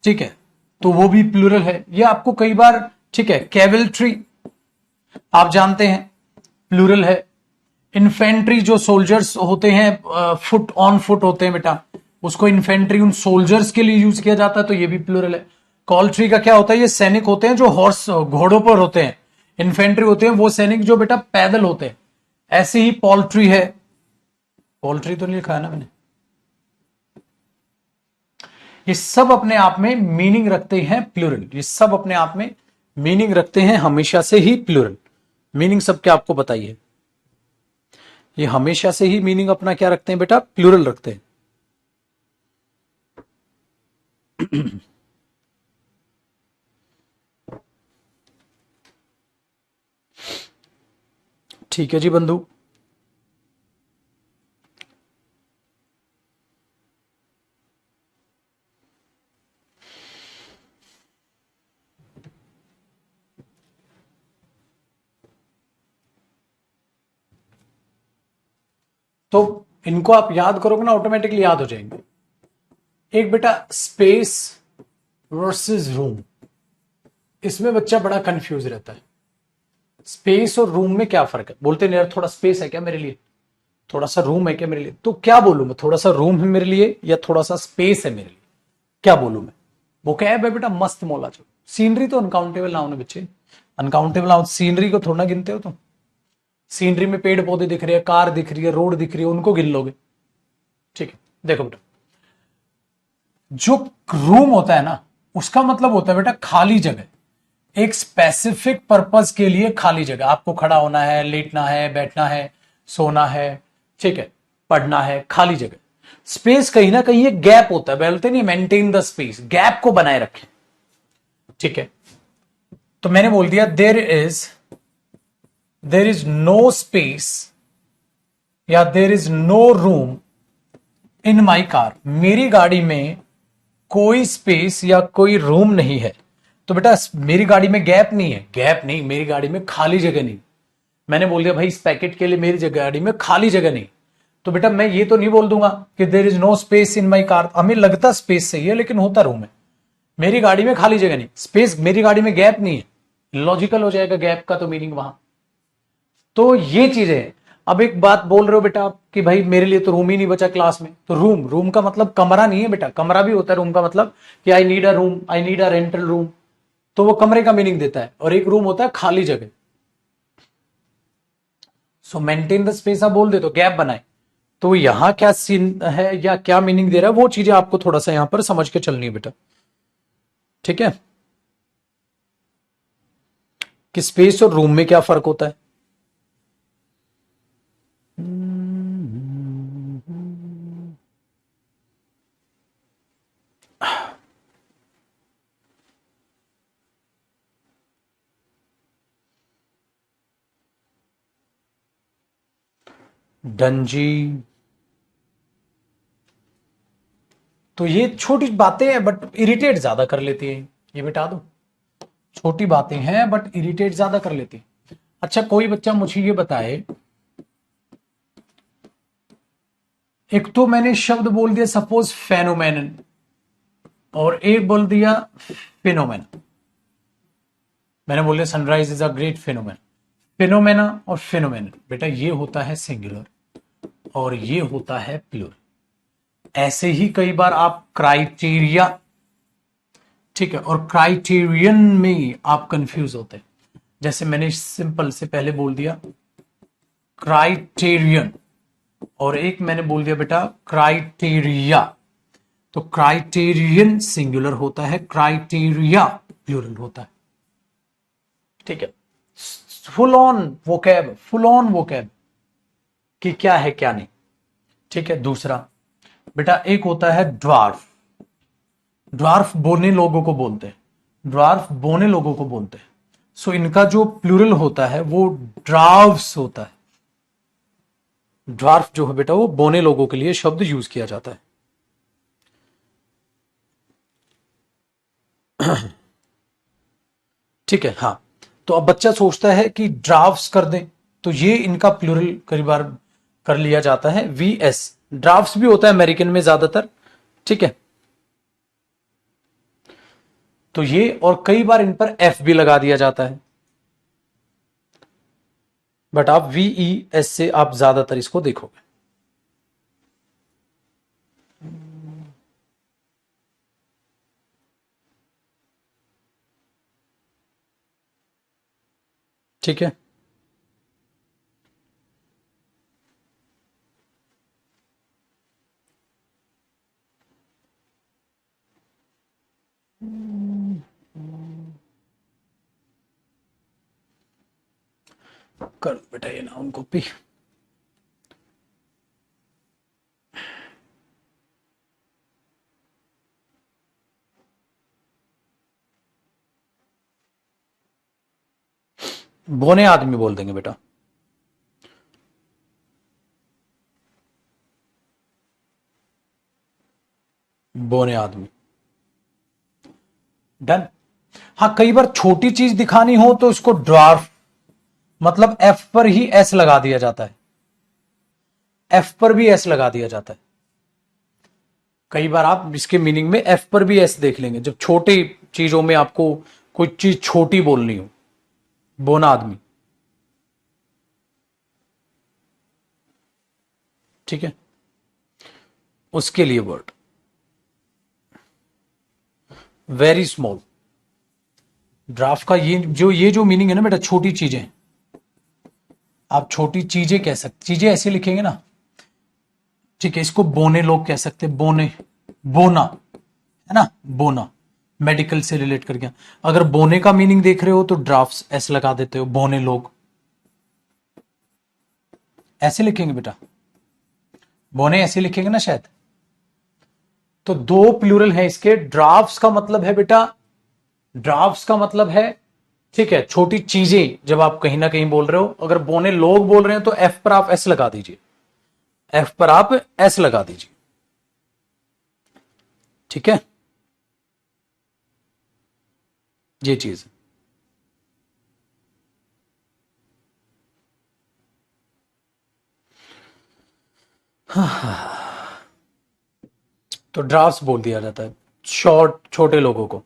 ठीक है, तो वो भी प्लूरल है। ये आपको कई बार, ठीक है, कैवल्ट्री आप जानते हैं प्लूरल है। इन्फेंट्री जो सोल्जर्स होते हैं, फुट ऑन फुट होते हैं बेटा, उसको इन्फेंट्री उन सोल्जर्स के लिए यूज किया जाता है, तो ये भी प्लूरल है। कॉल्ट्री का क्या होता है? ये सैनिक होते हैं जो हॉर्स घोड़ों पर होते हैं। इन्फेंट्री होते हैं वो सैनिक जो बेटा पैदल होते हैं। ऐसे ही पोल्ट्री है, पोल्ट्री तो नहीं लिखा है ना मैंने। ये सब अपने आप में मीनिंग रखते हैं प्लूरल, ये सब अपने आप में मीनिंग रखते हैं हमेशा से ही प्लूरल। मीनिंग सबके आपको बताइए, ये हमेशा से ही मीनिंग अपना क्या रखते हैं बेटा? प्लूरल रखते हैं। ठीक है जी बंधु। तो इनको आप याद करोगे ना, ऑटोमेटिकली याद हो जाएंगे। एक बेटा स्पेस वर्सेस रूम, इसमें बच्चा बड़ा कंफ्यूज रहता है। स्पेस और रूम में क्या फर्क है? बोलते नहीं यार थोड़ा स्पेस है क्या मेरे लिए, थोड़ा सा रूम है क्या मेरे लिए? तो क्या बोलूं मैं, थोड़ा सा रूम है मेरे लिए या थोड़ा सा स्पेस है मेरे लिए, क्या बोलूं मैं? वो क्या है बेटा? मस्त मौला चलो। सीनरी तो अनकाउंटेबल नाउन है बच्चे, अनकाउंटेबल नाउन। सीनरी को थोड़ा ना गिनते हो तुम। सीनरी में पेड़ पौधे दिख रहे हैं, कार दिख रही है, रोड दिख रही है, उनको गिन लोगे? ठीक है, देखो बेटा, जो रूम होता है ना, उसका मतलब होता है बेटा खाली जगह, एक स्पेसिफिक पर्पस के लिए खाली जगह। आपको खड़ा होना है, लेटना है, बैठना है, सोना है, ठीक है, पढ़ना है, खाली जगह। स्पेस कहीं ना कहीं एक गैप होता है, बोलते नहीं मेंटेन द स्पेस, गैप को बनाए रखें, ठीक है। तो मैंने बोल दिया देर इज नो स्पेस या there is no room in my car, मेरी गाड़ी में कोई स्पेस या कोई रूम नहीं है। तो बेटा मेरी गाड़ी में गैप नहीं है, गैप नहीं, मेरी गाड़ी में खाली जगह नहीं। मैंने बोल दिया भाई इस पैकेट के लिए मेरी गाड़ी में खाली जगह नहीं, तो बेटा मैं ये तो नहीं बोल दूंगा कि there is no space in my car. हमें लगता स्पेस सही है लेकिन होता रूम है। मेरी गाड़ी में खाली जगह नहीं, स्पेस, मेरी गाड़ी में गैप नहीं है, लॉजिकल हो जाएगा गैप का तो मीनिंग वहां। तो ये चीजें हैं। अब एक बात बोल रहे हो बेटा आप कि भाई मेरे लिए तो रूम ही नहीं बचा क्लास में, तो रूम, रूम का मतलब कमरा नहीं है बेटा, कमरा भी होता है रूम का मतलब कि I need a room, I need a rental room, तो वो कमरे का मीनिंग देता है। और एक रूम होता है खाली जगह। सो मेंटेन द स्पेस आप बोल दे तो गैप बनाए, तो यहां क्या सीन है या क्या मीनिंग दे रहा है वो चीजें आपको थोड़ा सा यहां पर समझ के चलनी है बेटा, ठीक है, कि स्पेस और रूम में क्या फर्क होता है। डंजी, तो ये छोटी बातें हैं बट इरिटेट ज्यादा कर लेती हैं, ये बिठा दो, छोटी बातें हैं बट इरिटेट ज्यादा कर लेती हैं। अच्छा कोई बच्चा मुझे ये बताए, एक तो मैंने शब्द बोल दिया सपोज फेनोमेनन, और एक बोल दिया फिनोमेना। मैंने बोल दिया sunrise is a great phenomena. Phenomena और फिनोमेनन बेटा ये होता है सिंगुलर और ये होता है प्लूरल। ऐसे ही कई बार आप क्राइटेरिया, ठीक है, और क्राइटेरियन में आप कंफ्यूज होते हैं। जैसे मैंने सिंपल से पहले बोल दिया क्राइटेरियन, और एक मैंने बोल दिया बेटा क्राइटेरिया। तो क्राइटेरियन सिंगुलर होता है, क्राइटेरिया प्लूरल होता है, ठीक है। Full on vocab, full on vocab कि क्या है क्या नहीं, ठीक है। दूसरा बेटा एक होता है ड्वार्फ, ड्वार्फ बोने लोगों को बोलते हैं, ड्वार्फ बोने लोगों को बोलते हैं। सो इनका जो प्लूरल होता है वो ड्राफ्स होता है। ड्वार्फ जो है बेटा वो बोने लोगों के लिए शब्द यूज किया जाता है। ठीक है, हाँ। तो अब बच्चा सोचता है कि ड्राफ्ट्स कर दें, तो ये इनका प्लूरल कई बार कर लिया जाता है वी एस। ड्राफ्ट्स भी होता है अमेरिकन में ज्यादातर, ठीक है। तो ये, और कई बार इन पर एफ भी लगा दिया जाता है, बट आप वी ई एस से आप ज्यादातर इसको देखोगे। ठीक है, कर लो बेटा ये नाउन कॉपी। बोने आदमी बोल देंगे बेटा, बोने आदमी, डन। हाँ कई बार छोटी चीज दिखानी हो तो इसको ड्वार्फ, मतलब एफ पर ही एस लगा दिया जाता है, एफ पर भी एस लगा दिया जाता है। कई बार आप इसके मीनिंग में एफ पर भी एस देख लेंगे जब छोटी चीजों में आपको कोई चीज छोटी बोलनी हो, बोना आदमी, ठीक है, उसके लिए वर्ड वेरी स्मॉल। ड्राफ्ट का ये जो मीनिंग है ना बेटा, छोटी चीजें, आप छोटी चीजें कह सकते, चीजें ऐसे लिखेंगे ना, ठीक है। इसको बोने लोग कह सकते हैं, बोने, बोना, है ना, बोना, मेडिकल से रिलेट करके। अगर बोने का मीनिंग देख रहे हो तो ड्राफ्ट्स ऐसे लगा देते हो, बोने लोग, ऐसे लिखेंगे बेटा, बोने ऐसे लिखेंगे ना शायद। तो दो प्लूरल है इसके, ड्राफ्ट्स का मतलब है बेटा, ड्राफ्ट्स का मतलब है, ठीक है, छोटी चीजें जब आप कहीं ना कहीं बोल रहे हो। अगर बोने लोग बोल रहे हैं तो एफ पर आप एस लगा दीजिए, एफ पर आप एस लगा दीजिए, ठीक है, ये चीज। तो ड्राफ्ट्स बोल दिया जाता है शॉर्ट, छोटे लोगों को।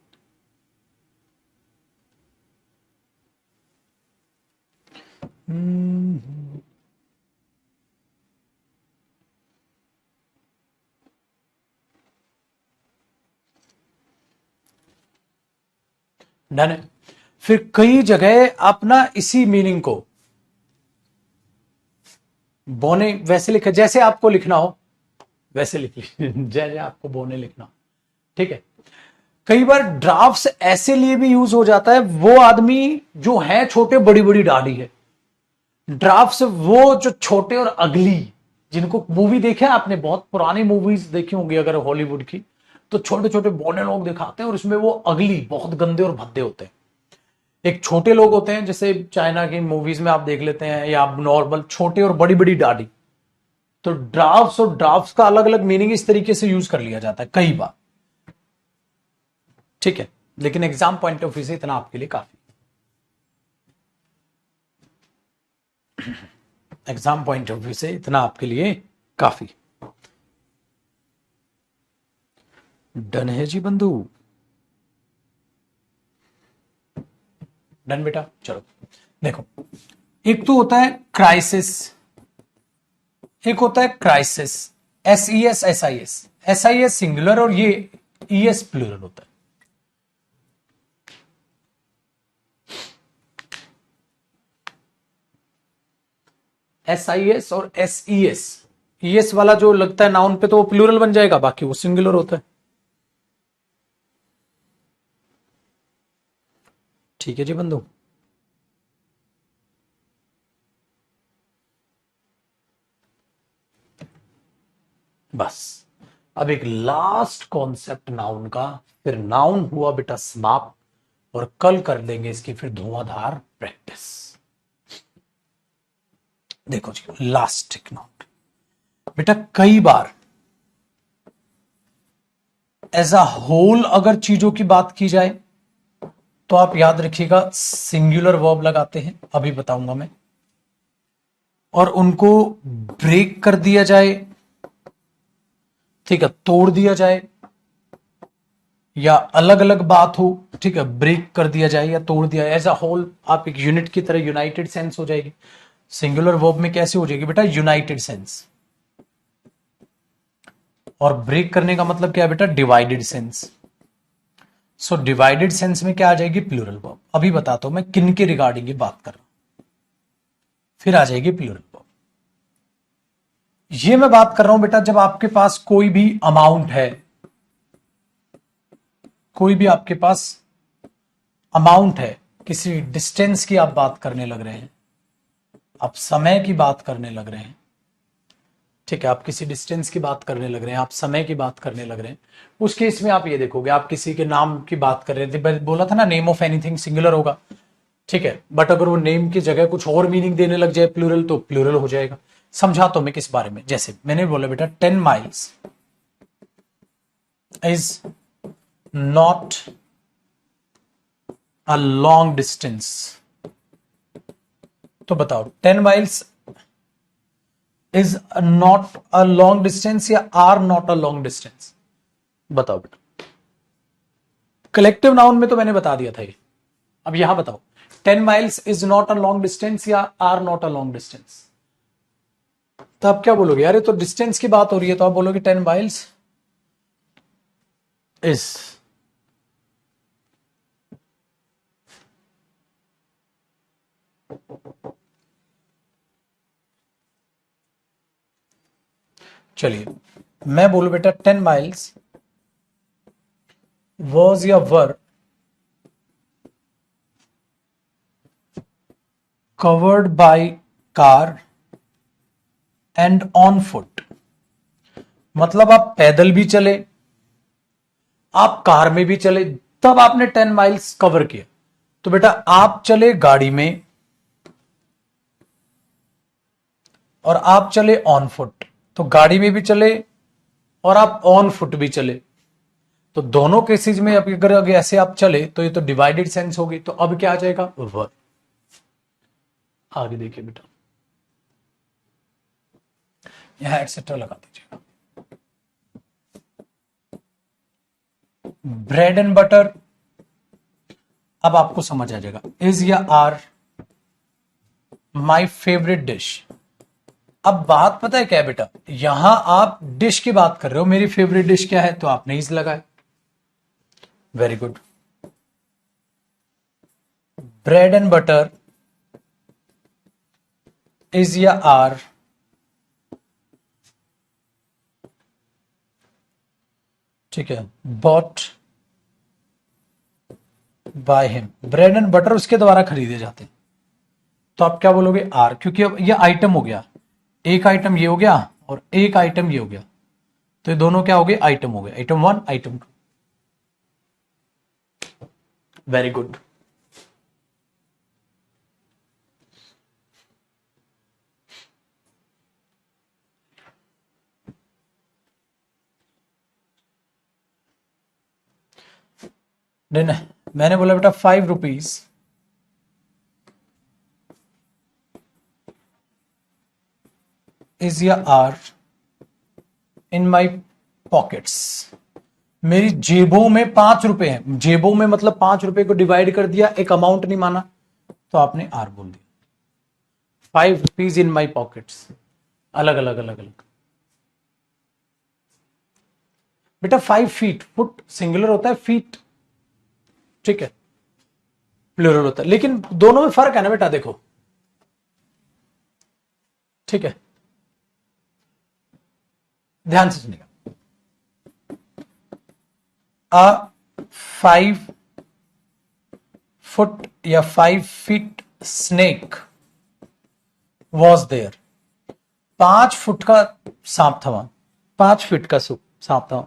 डन है। फिर कई जगह आप ना इसी मीनिंग को बोने वैसे लिखे, जैसे आपको लिखना हो वैसे लिख लीजिए, जैसे आपको बोने लिखना हो, ठीक है। कई बार ड्राफ्ट्स ऐसे लिए भी यूज हो जाता है, वो आदमी जो है छोटे बड़ी बड़ी दाढ़ी है। ड्राफ्ट्स वो जो छोटे और अगली, जिनको मूवी देखे आपने, बहुत पुरानी मूवीज देखी होंगी अगर हॉलीवुड की, तो छोटे छोटे बौने लोग दिखाते हैं और उसमें वो अगली बहुत गंदे और भद्दे होते हैं। एक छोटे लोग होते हैं, जैसे चाइना की मूवीज में आप देख लेते हैं, या नॉर्मल छोटे और बड़ी बड़ी दाढ़ी। तो ड्राफ्ट्स और ड्राफ्ट्स का अलग अलग मीनिंग इस तरीके से यूज कर लिया जाता है कई बार, ठीक है। लेकिन एग्जाम पॉइंट ऑफ व्यू से इतना आपके लिए काफी, एग्जाम पॉइंट ऑफ व्यू से इतना आपके लिए काफी। डन है जी बंधु, डन बेटा। चलो देखो, एक तो होता है क्राइसिस, एक होता है crisis, S I S singular और ये ई एस प्लूरल होता है। एस और ई एस वाला जो लगता है नाउन पे तो वो प्लूरल बन जाएगा, बाकी वो सिंगुलर होता है, ठीक है जी बंधु। बस अब एक लास्ट कॉन्सेप्ट नाउन का, फिर नाउन हुआ बेटा समाप्त, और कल कर देंगे इसकी फिर धुआंधार प्रैक्टिस। देखो जी लास्ट एक नाउन बेटा, कई बार एज अ होल अगर चीजों की बात की जाए तो आप याद रखिएगा सिंगुलर वर्ब लगाते हैं, अभी बताऊंगा मैं। और उनको ब्रेक कर दिया जाए, ठीक है, तोड़ दिया जाए, या अलग अलग बात हो, ठीक है, ब्रेक कर दिया जाए या तोड़ दिया, एज अ होल आप एक यूनिट की तरह यूनाइटेड सेंस हो जाएगी। सिंगुलर वर्ब में कैसे हो जाएगी बेटा, यूनाइटेड सेंस। और ब्रेक करने का मतलब क्या है बेटा, divided sense. So divided sense में क्या आ जाएगी, प्लूरल वर्ब। अभी बताता हूं मैं किन के रिगार्डिंग ये बात कर रहा हूं, फिर आ जाएगी प्लूरल वर्ब। ये मैं बात कर रहा हूं बेटा जब आपके पास कोई भी अमाउंट है, कोई भी आपके पास अमाउंट है, किसी डिस्टेंस की आप बात करने लग रहे हैं, आप समय की बात करने लग रहे हैं, ठीक है, आप किसी डिस्टेंस की बात करने लग रहे हैं, आप समय की बात करने लग रहे हैं, उस केस में आप ये देखोगे, आप किसी के नाम की बात कर रहे थे, बोला था ना नेम ऑफ एनीथिंग सिंगुलर होगा, ठीक है, बट अगर वो नेम की जगह कुछ और मीनिंग देने लग जाए प्लूरल, तो प्लूरल हो जाएगा। समझाता हूं मैं किस बारे में, जैसे मैंने बोला बेटा 10 miles is not a long distance. तो बताओ 10 miles is not a long distance या are not a long distance, बताओ बेटा। कलेक्टिव नाउन में तो मैंने बता दिया था ये, अब यहां बताओ 10 miles is not a long distance या are not a long distance. तो आप क्या बोलोगे, यार ये तो डिस्टेंस की बात हो रही है, तो आप बोलोगे 10 माइल्स इज, चलिए मैं बोलू बेटा 10 माइल्स वॉज या वर covered by car and on foot. मतलब आप पैदल भी चले, आप कार में भी चले, तब आपने 10 माइल्स कवर किया। तो बेटा आप चले गाड़ी में और आप चले ऑन फुट, तो गाड़ी में भी चले और आप ऑन फुट भी चले, तो दोनों केसेस में अगर ऐसे आप चले तो ये तो डिवाइडेड सेंस होगी, तो अब क्या आ जाएगा, वर। आगे देखिए बेटा, यहां एटसेट्रा लगा दीजिएगा। ब्रेड एंड बटर, अब आपको समझ आ जाएगा, इज या आर माई फेवरेट डिश। अब बात पता है क्या है बेटा, यहां आप डिश की बात कर रहे हो, मेरी फेवरेट डिश क्या है, तो आपने इस लगाए। Very good. Bread and butter is या आर ठीक है, bought by him. Bread and butter उसके द्वारा खरीदे जाते हैं, तो आप क्या बोलोगे, आर, क्योंकि अब ये आइटम हो गया, एक आइटम ये हो गया और एक आइटम ये हो गया, तो ये दोनों क्या हो गए, आइटम हो गए, item one item two. Very good. नहीं नहीं, मैंने बोला बेटा 5 रुपीज इज या आर इन माई पॉकेट्स। मेरी जेबों में 5 रुपए हैं, जेबों में मतलब 5 रुपए को डिवाइड कर दिया, एक अमाउंट नहीं माना, तो आपने आर बोल दिया। 5 रुपीज इन माई पॉकेट्स, अलग अलग अलग अलग। बेटा 5 फीट, फुट सिंगुलर होता है, फीट ठीक है प्लूरल होता है, लेकिन दोनों में फर्क है ना बेटा, देखो ठीक है, ध्यान से सुनिएगा। अ 5 फुट या 5 feet snake was there. 5 foot का सांप था वहां, 5 फीट का सांप था वहां।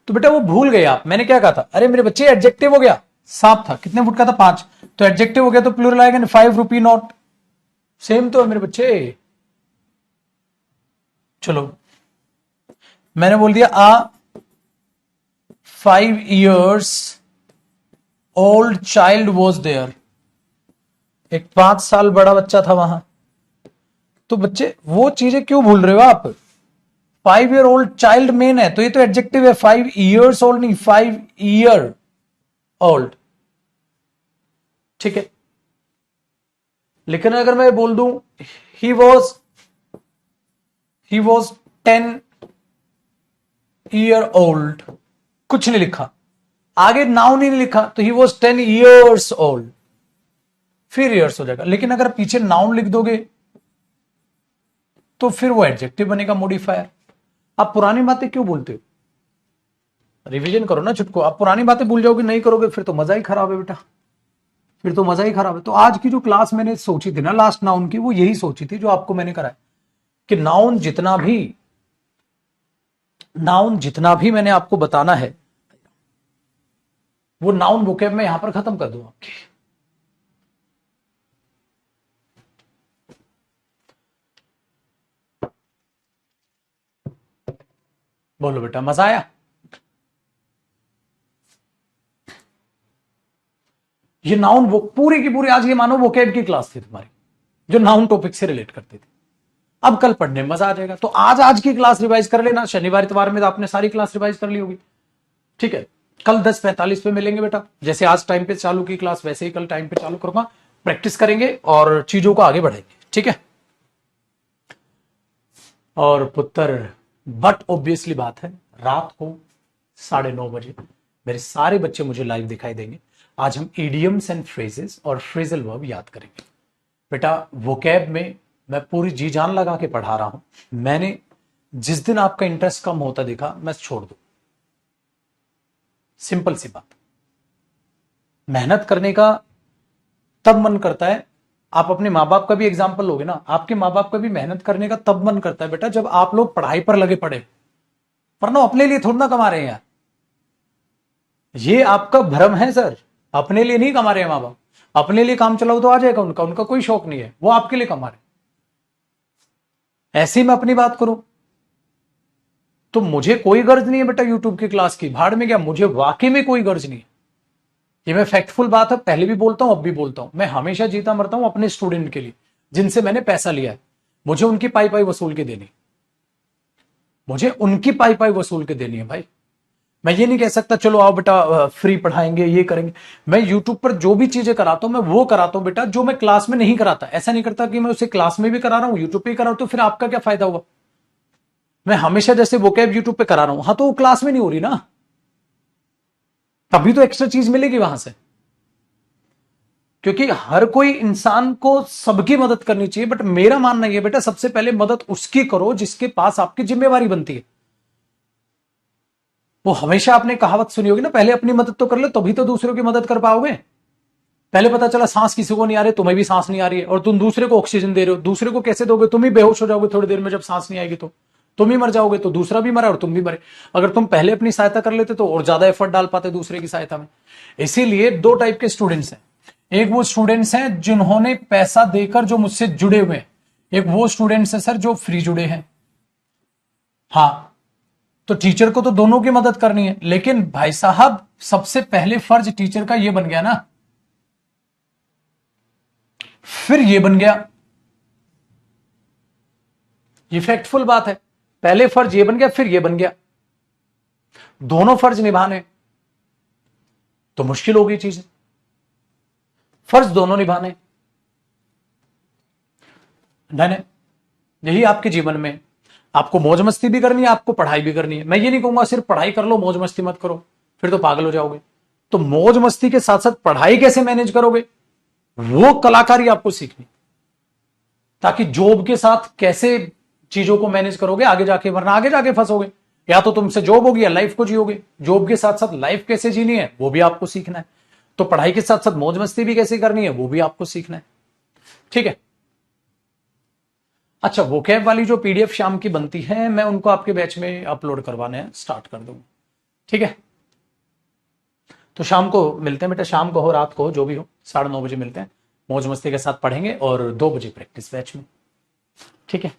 तो बेटा वो भूल गए आप, मैंने क्या कहा था, अरे मेरे बच्चे एडजेक्टिव हो गया, सांप था कितने फुट का था, 5, तो एडजेक्टिव हो गया तो प्लूरल आएगा ना, 5 रुपी नोट। सेम तो है मेरे बच्चे। चलो मैंने बोल दिया a 5 years old child was there, एक 5 साल बड़ा बच्चा था वहां। तो बच्चे वो चीजें क्यों भूल रहे हो आप, 5 year ओल्ड चाइल्ड मेन है, तो ये तो एडजेक्टिव है, 5 years ओल्ड नहीं, 5 year ओल्ड ठीक है। लेकिन अगर मैं बोल दूं ही वॉज 10 year ओल्ड, कुछ नहीं लिखा, आगे नाउन ही नहीं लिखा, तो ही वॉज 10 years ओल्ड, फिर ईयर्स हो जाएगा। लेकिन अगर पीछे नाउन लिख दोगे तो फिर वो एडजेक्टिव बनेगा, मॉडिफायर। आप पुरानी बातें क्यों बोलते हो, रिवीजन करो ना छुटको, आप पुरानी बातें भूल जाओगे, नहीं करोगे फिर तो मजा ही खराब है बेटा, फिर तो मजा ही खराब है। तो आज की जो क्लास मैंने सोची थी ना लास्ट नाउन की, वो यही सोची थी जो आपको मैंने कराया, कि नाउन जितना भी मैंने आपको बताना है, वो नाउन वोकैब में यहां पर खत्म कर दूं आपकी। बोलो बेटा मजा आया। ये नाउन वो पूरी की पूरी आज ये मानो वोकैब की क्लास थी तुम्हारी, जो नाउन टॉपिक से रिलेट करती थी। अब कल पढ़ने में मजा आ जाएगा, तो आज की क्लास रिवाइज कर लेना, शनिवार इतवार में तो आपने सारी क्लास रिवाइज कर ली होगी ठीक है। कल 10:45 पे मिलेंगे बेटा, जैसे आज टाइम पे चालू की क्लास वैसे ही कल टाइम पे चालू करूंगा, प्रैक्टिस करेंगे और चीजों को आगे बढ़ाएंगे ठीक है। और पुत्र बट ऑब्वियसली बात है, रात को 9:30 बजे मेरे सारे बच्चे मुझे लाइव दिखाई देंगे। आज हम इडियम्स एंड फ्रेजेस और फ्रेजल वर्ब याद करेंगे बेटा। वोकैब में मैं पूरी जी जान लगा के पढ़ा रहा हूं, मैंने जिस दिन आपका इंटरेस्ट कम होता देखा मैं छोड़ दूं, सिंपल सी बात। मेहनत करने का तब मन करता है, आप अपने माँ बाप का भी एग्जाम्पल लोगे ना, आपके माँ बाप का भी मेहनत करने का तब मन करता है बेटा जब आप लोग पढ़ाई पर लगे पड़े, वरना अपने लिए थोड़ा ना कमा रहे हैं यार, ये आपका भ्रम है सर। अपने लिए नहीं कमा रहे हैं माँ बाप, अपने लिए काम चलाओ तो आ जाएगा उनका, उनका कोई शौक नहीं है, वो आपके लिए कमा रहे। ऐसे ही मैं अपनी बात करूं तो मुझे कोई गर्ज नहीं है बेटा यूट्यूब की क्लास की, भाड़ में गया, मुझे वाकई में कोई गर्ज नहीं है। ये मैं फैक्टफुल बात है, पहले भी बोलता हूं अब भी बोलता हूं, मैं हमेशा जीता मरता हूं अपने स्टूडेंट के लिए, जिनसे मैंने पैसा लिया है, मुझे उनकी पाई वसूल के देनी, मुझे उनकी पाई वसूल के देनी है भाई। मैं ये नहीं कह सकता चलो आओ बेटा फ्री पढ़ाएंगे ये करेंगे। मैं यूट्यूब पर जो भी चीजें कराता हूं मैं वो कराता हूं बेटा जो मैं क्लास में नहीं कराता। ऐसा नहीं करता कि मैं उसे क्लास में भी करा रहा हूं यूट्यूब पे भी करा रहा हूं, तो फिर आपका क्या फायदा हुआ। मैं हमेशा जैसे वोकैब यूट्यूब पे करा रहा हूं, हाँ तो वो क्लास में नहीं हो रही ना, तभी तो एक्स्ट्रा चीज मिलेगी वहां से। क्योंकि हर कोई इंसान को सबकी मदद करनी चाहिए, बट मेरा मानना यह बेटा सबसे पहले मदद उसकी करो जिसके पास आपकी जिम्मेवारी बनती है। वो हमेशा आपने कहावत सुनी होगी ना, पहले अपनी मदद तो कर लो तभी तो दूसरों की मदद कर पाओगे। पहले पता चला सांस किसी को नहीं आ रही, तुम्हें भी सांस नहीं आ रही है, और तुम दूसरे को ऑक्सीजन दे रहे हो, दूसरे को कैसे दोगे, तुम ही बेहोश हो जाओगे थोड़ी देर में, जब सांस नहीं आएगी तो तुम ही मर जाओगे, तो दूसरा भी मरा और तुम भी मरे। अगर तुम पहले अपनी सहायता कर लेते तो और ज्यादा एफर्ट डाल पाते दूसरे की सहायता में। इसीलिए दो टाइप के स्टूडेंट्स हैं, एक वो स्टूडेंट्स हैं जिन्होंने पैसा देकर जो मुझसे जुड़े हुए हैं, एक वो स्टूडेंट्स हैं सर जो फ्री जुड़े हैं। हाँ, तो टीचर को तो दोनों की मदद करनी है, लेकिन भाई साहब सबसे पहले फर्ज टीचर का यह बन गया ना, फिर यह बन गया, ये फैक्टफुल बात है। पहले फर्ज ये बन गया फिर ये बन गया, दोनों फर्ज निभाने तो मुश्किल हो गई चीजें। फर्ज दोनों निभाने, नहीं, यही आपके जीवन में आपको मौज मस्ती भी करनी है, आपको पढ़ाई भी करनी है। मैं ये नहीं कहूंगा सिर्फ पढ़ाई कर लो मौज मस्ती मत करो, फिर तो पागल हो जाओगे। तो मौज मस्ती के साथ साथ पढ़ाई कैसे मैनेज करोगे, वो कलाकारी आपको सीखनी, ताकि जॉब के साथ कैसे चीजों को मैनेज करोगे आगे जाके, वरना आगे जाके फंसोगे। या तो तुमसे जॉब होगी या लाइफ को जियोगे। जॉब के साथ साथ लाइफ कैसे जीनी है वो भी आपको सीखना है, तो पढ़ाई के साथ साथ मौज मस्ती भी कैसे करनी है वो भी आपको सीखना है। ठीक है। अच्छा, वोकैब वाली जो पीडीएफ शाम की बनती है मैं उनको आपके बैच में अपलोड करवाने स्टार्ट कर दूंगा। ठीक है, तो शाम को मिलते हैं बेटा, शाम को हो रात को हो जो भी हो, 9:30 बजे मिलते हैं, मौज मस्ती के साथ पढ़ेंगे और 2 बजे प्रैक्टिस बैच में। ठीक है,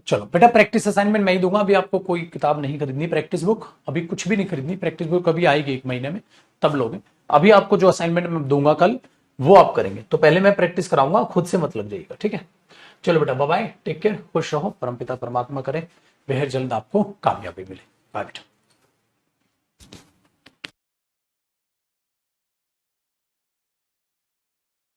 चलो बेटा प्रैक्टिस असाइनमेंट मैं ही दूंगा, अभी आपको कोई किताब नहीं खरीदनी, प्रैक्टिस बुक अभी कुछ भी नहीं खरीदनी, प्रैक्टिस बुक अभी आएगी 1 महीने में तब लोगे। अभी आपको जो असाइनमेंट मैं दूंगा कल वो आप करेंगे, तो पहले मैं प्रैक्टिस कराऊंगा, खुद से मत लग जाइएगा। ठीक है, चलो बेटा बाय बाय, टेक केयर, खुश रहो, परमपिता परमात्मा करे बेहद जल्द आपको कामयाबी मिले। बाय बेटा।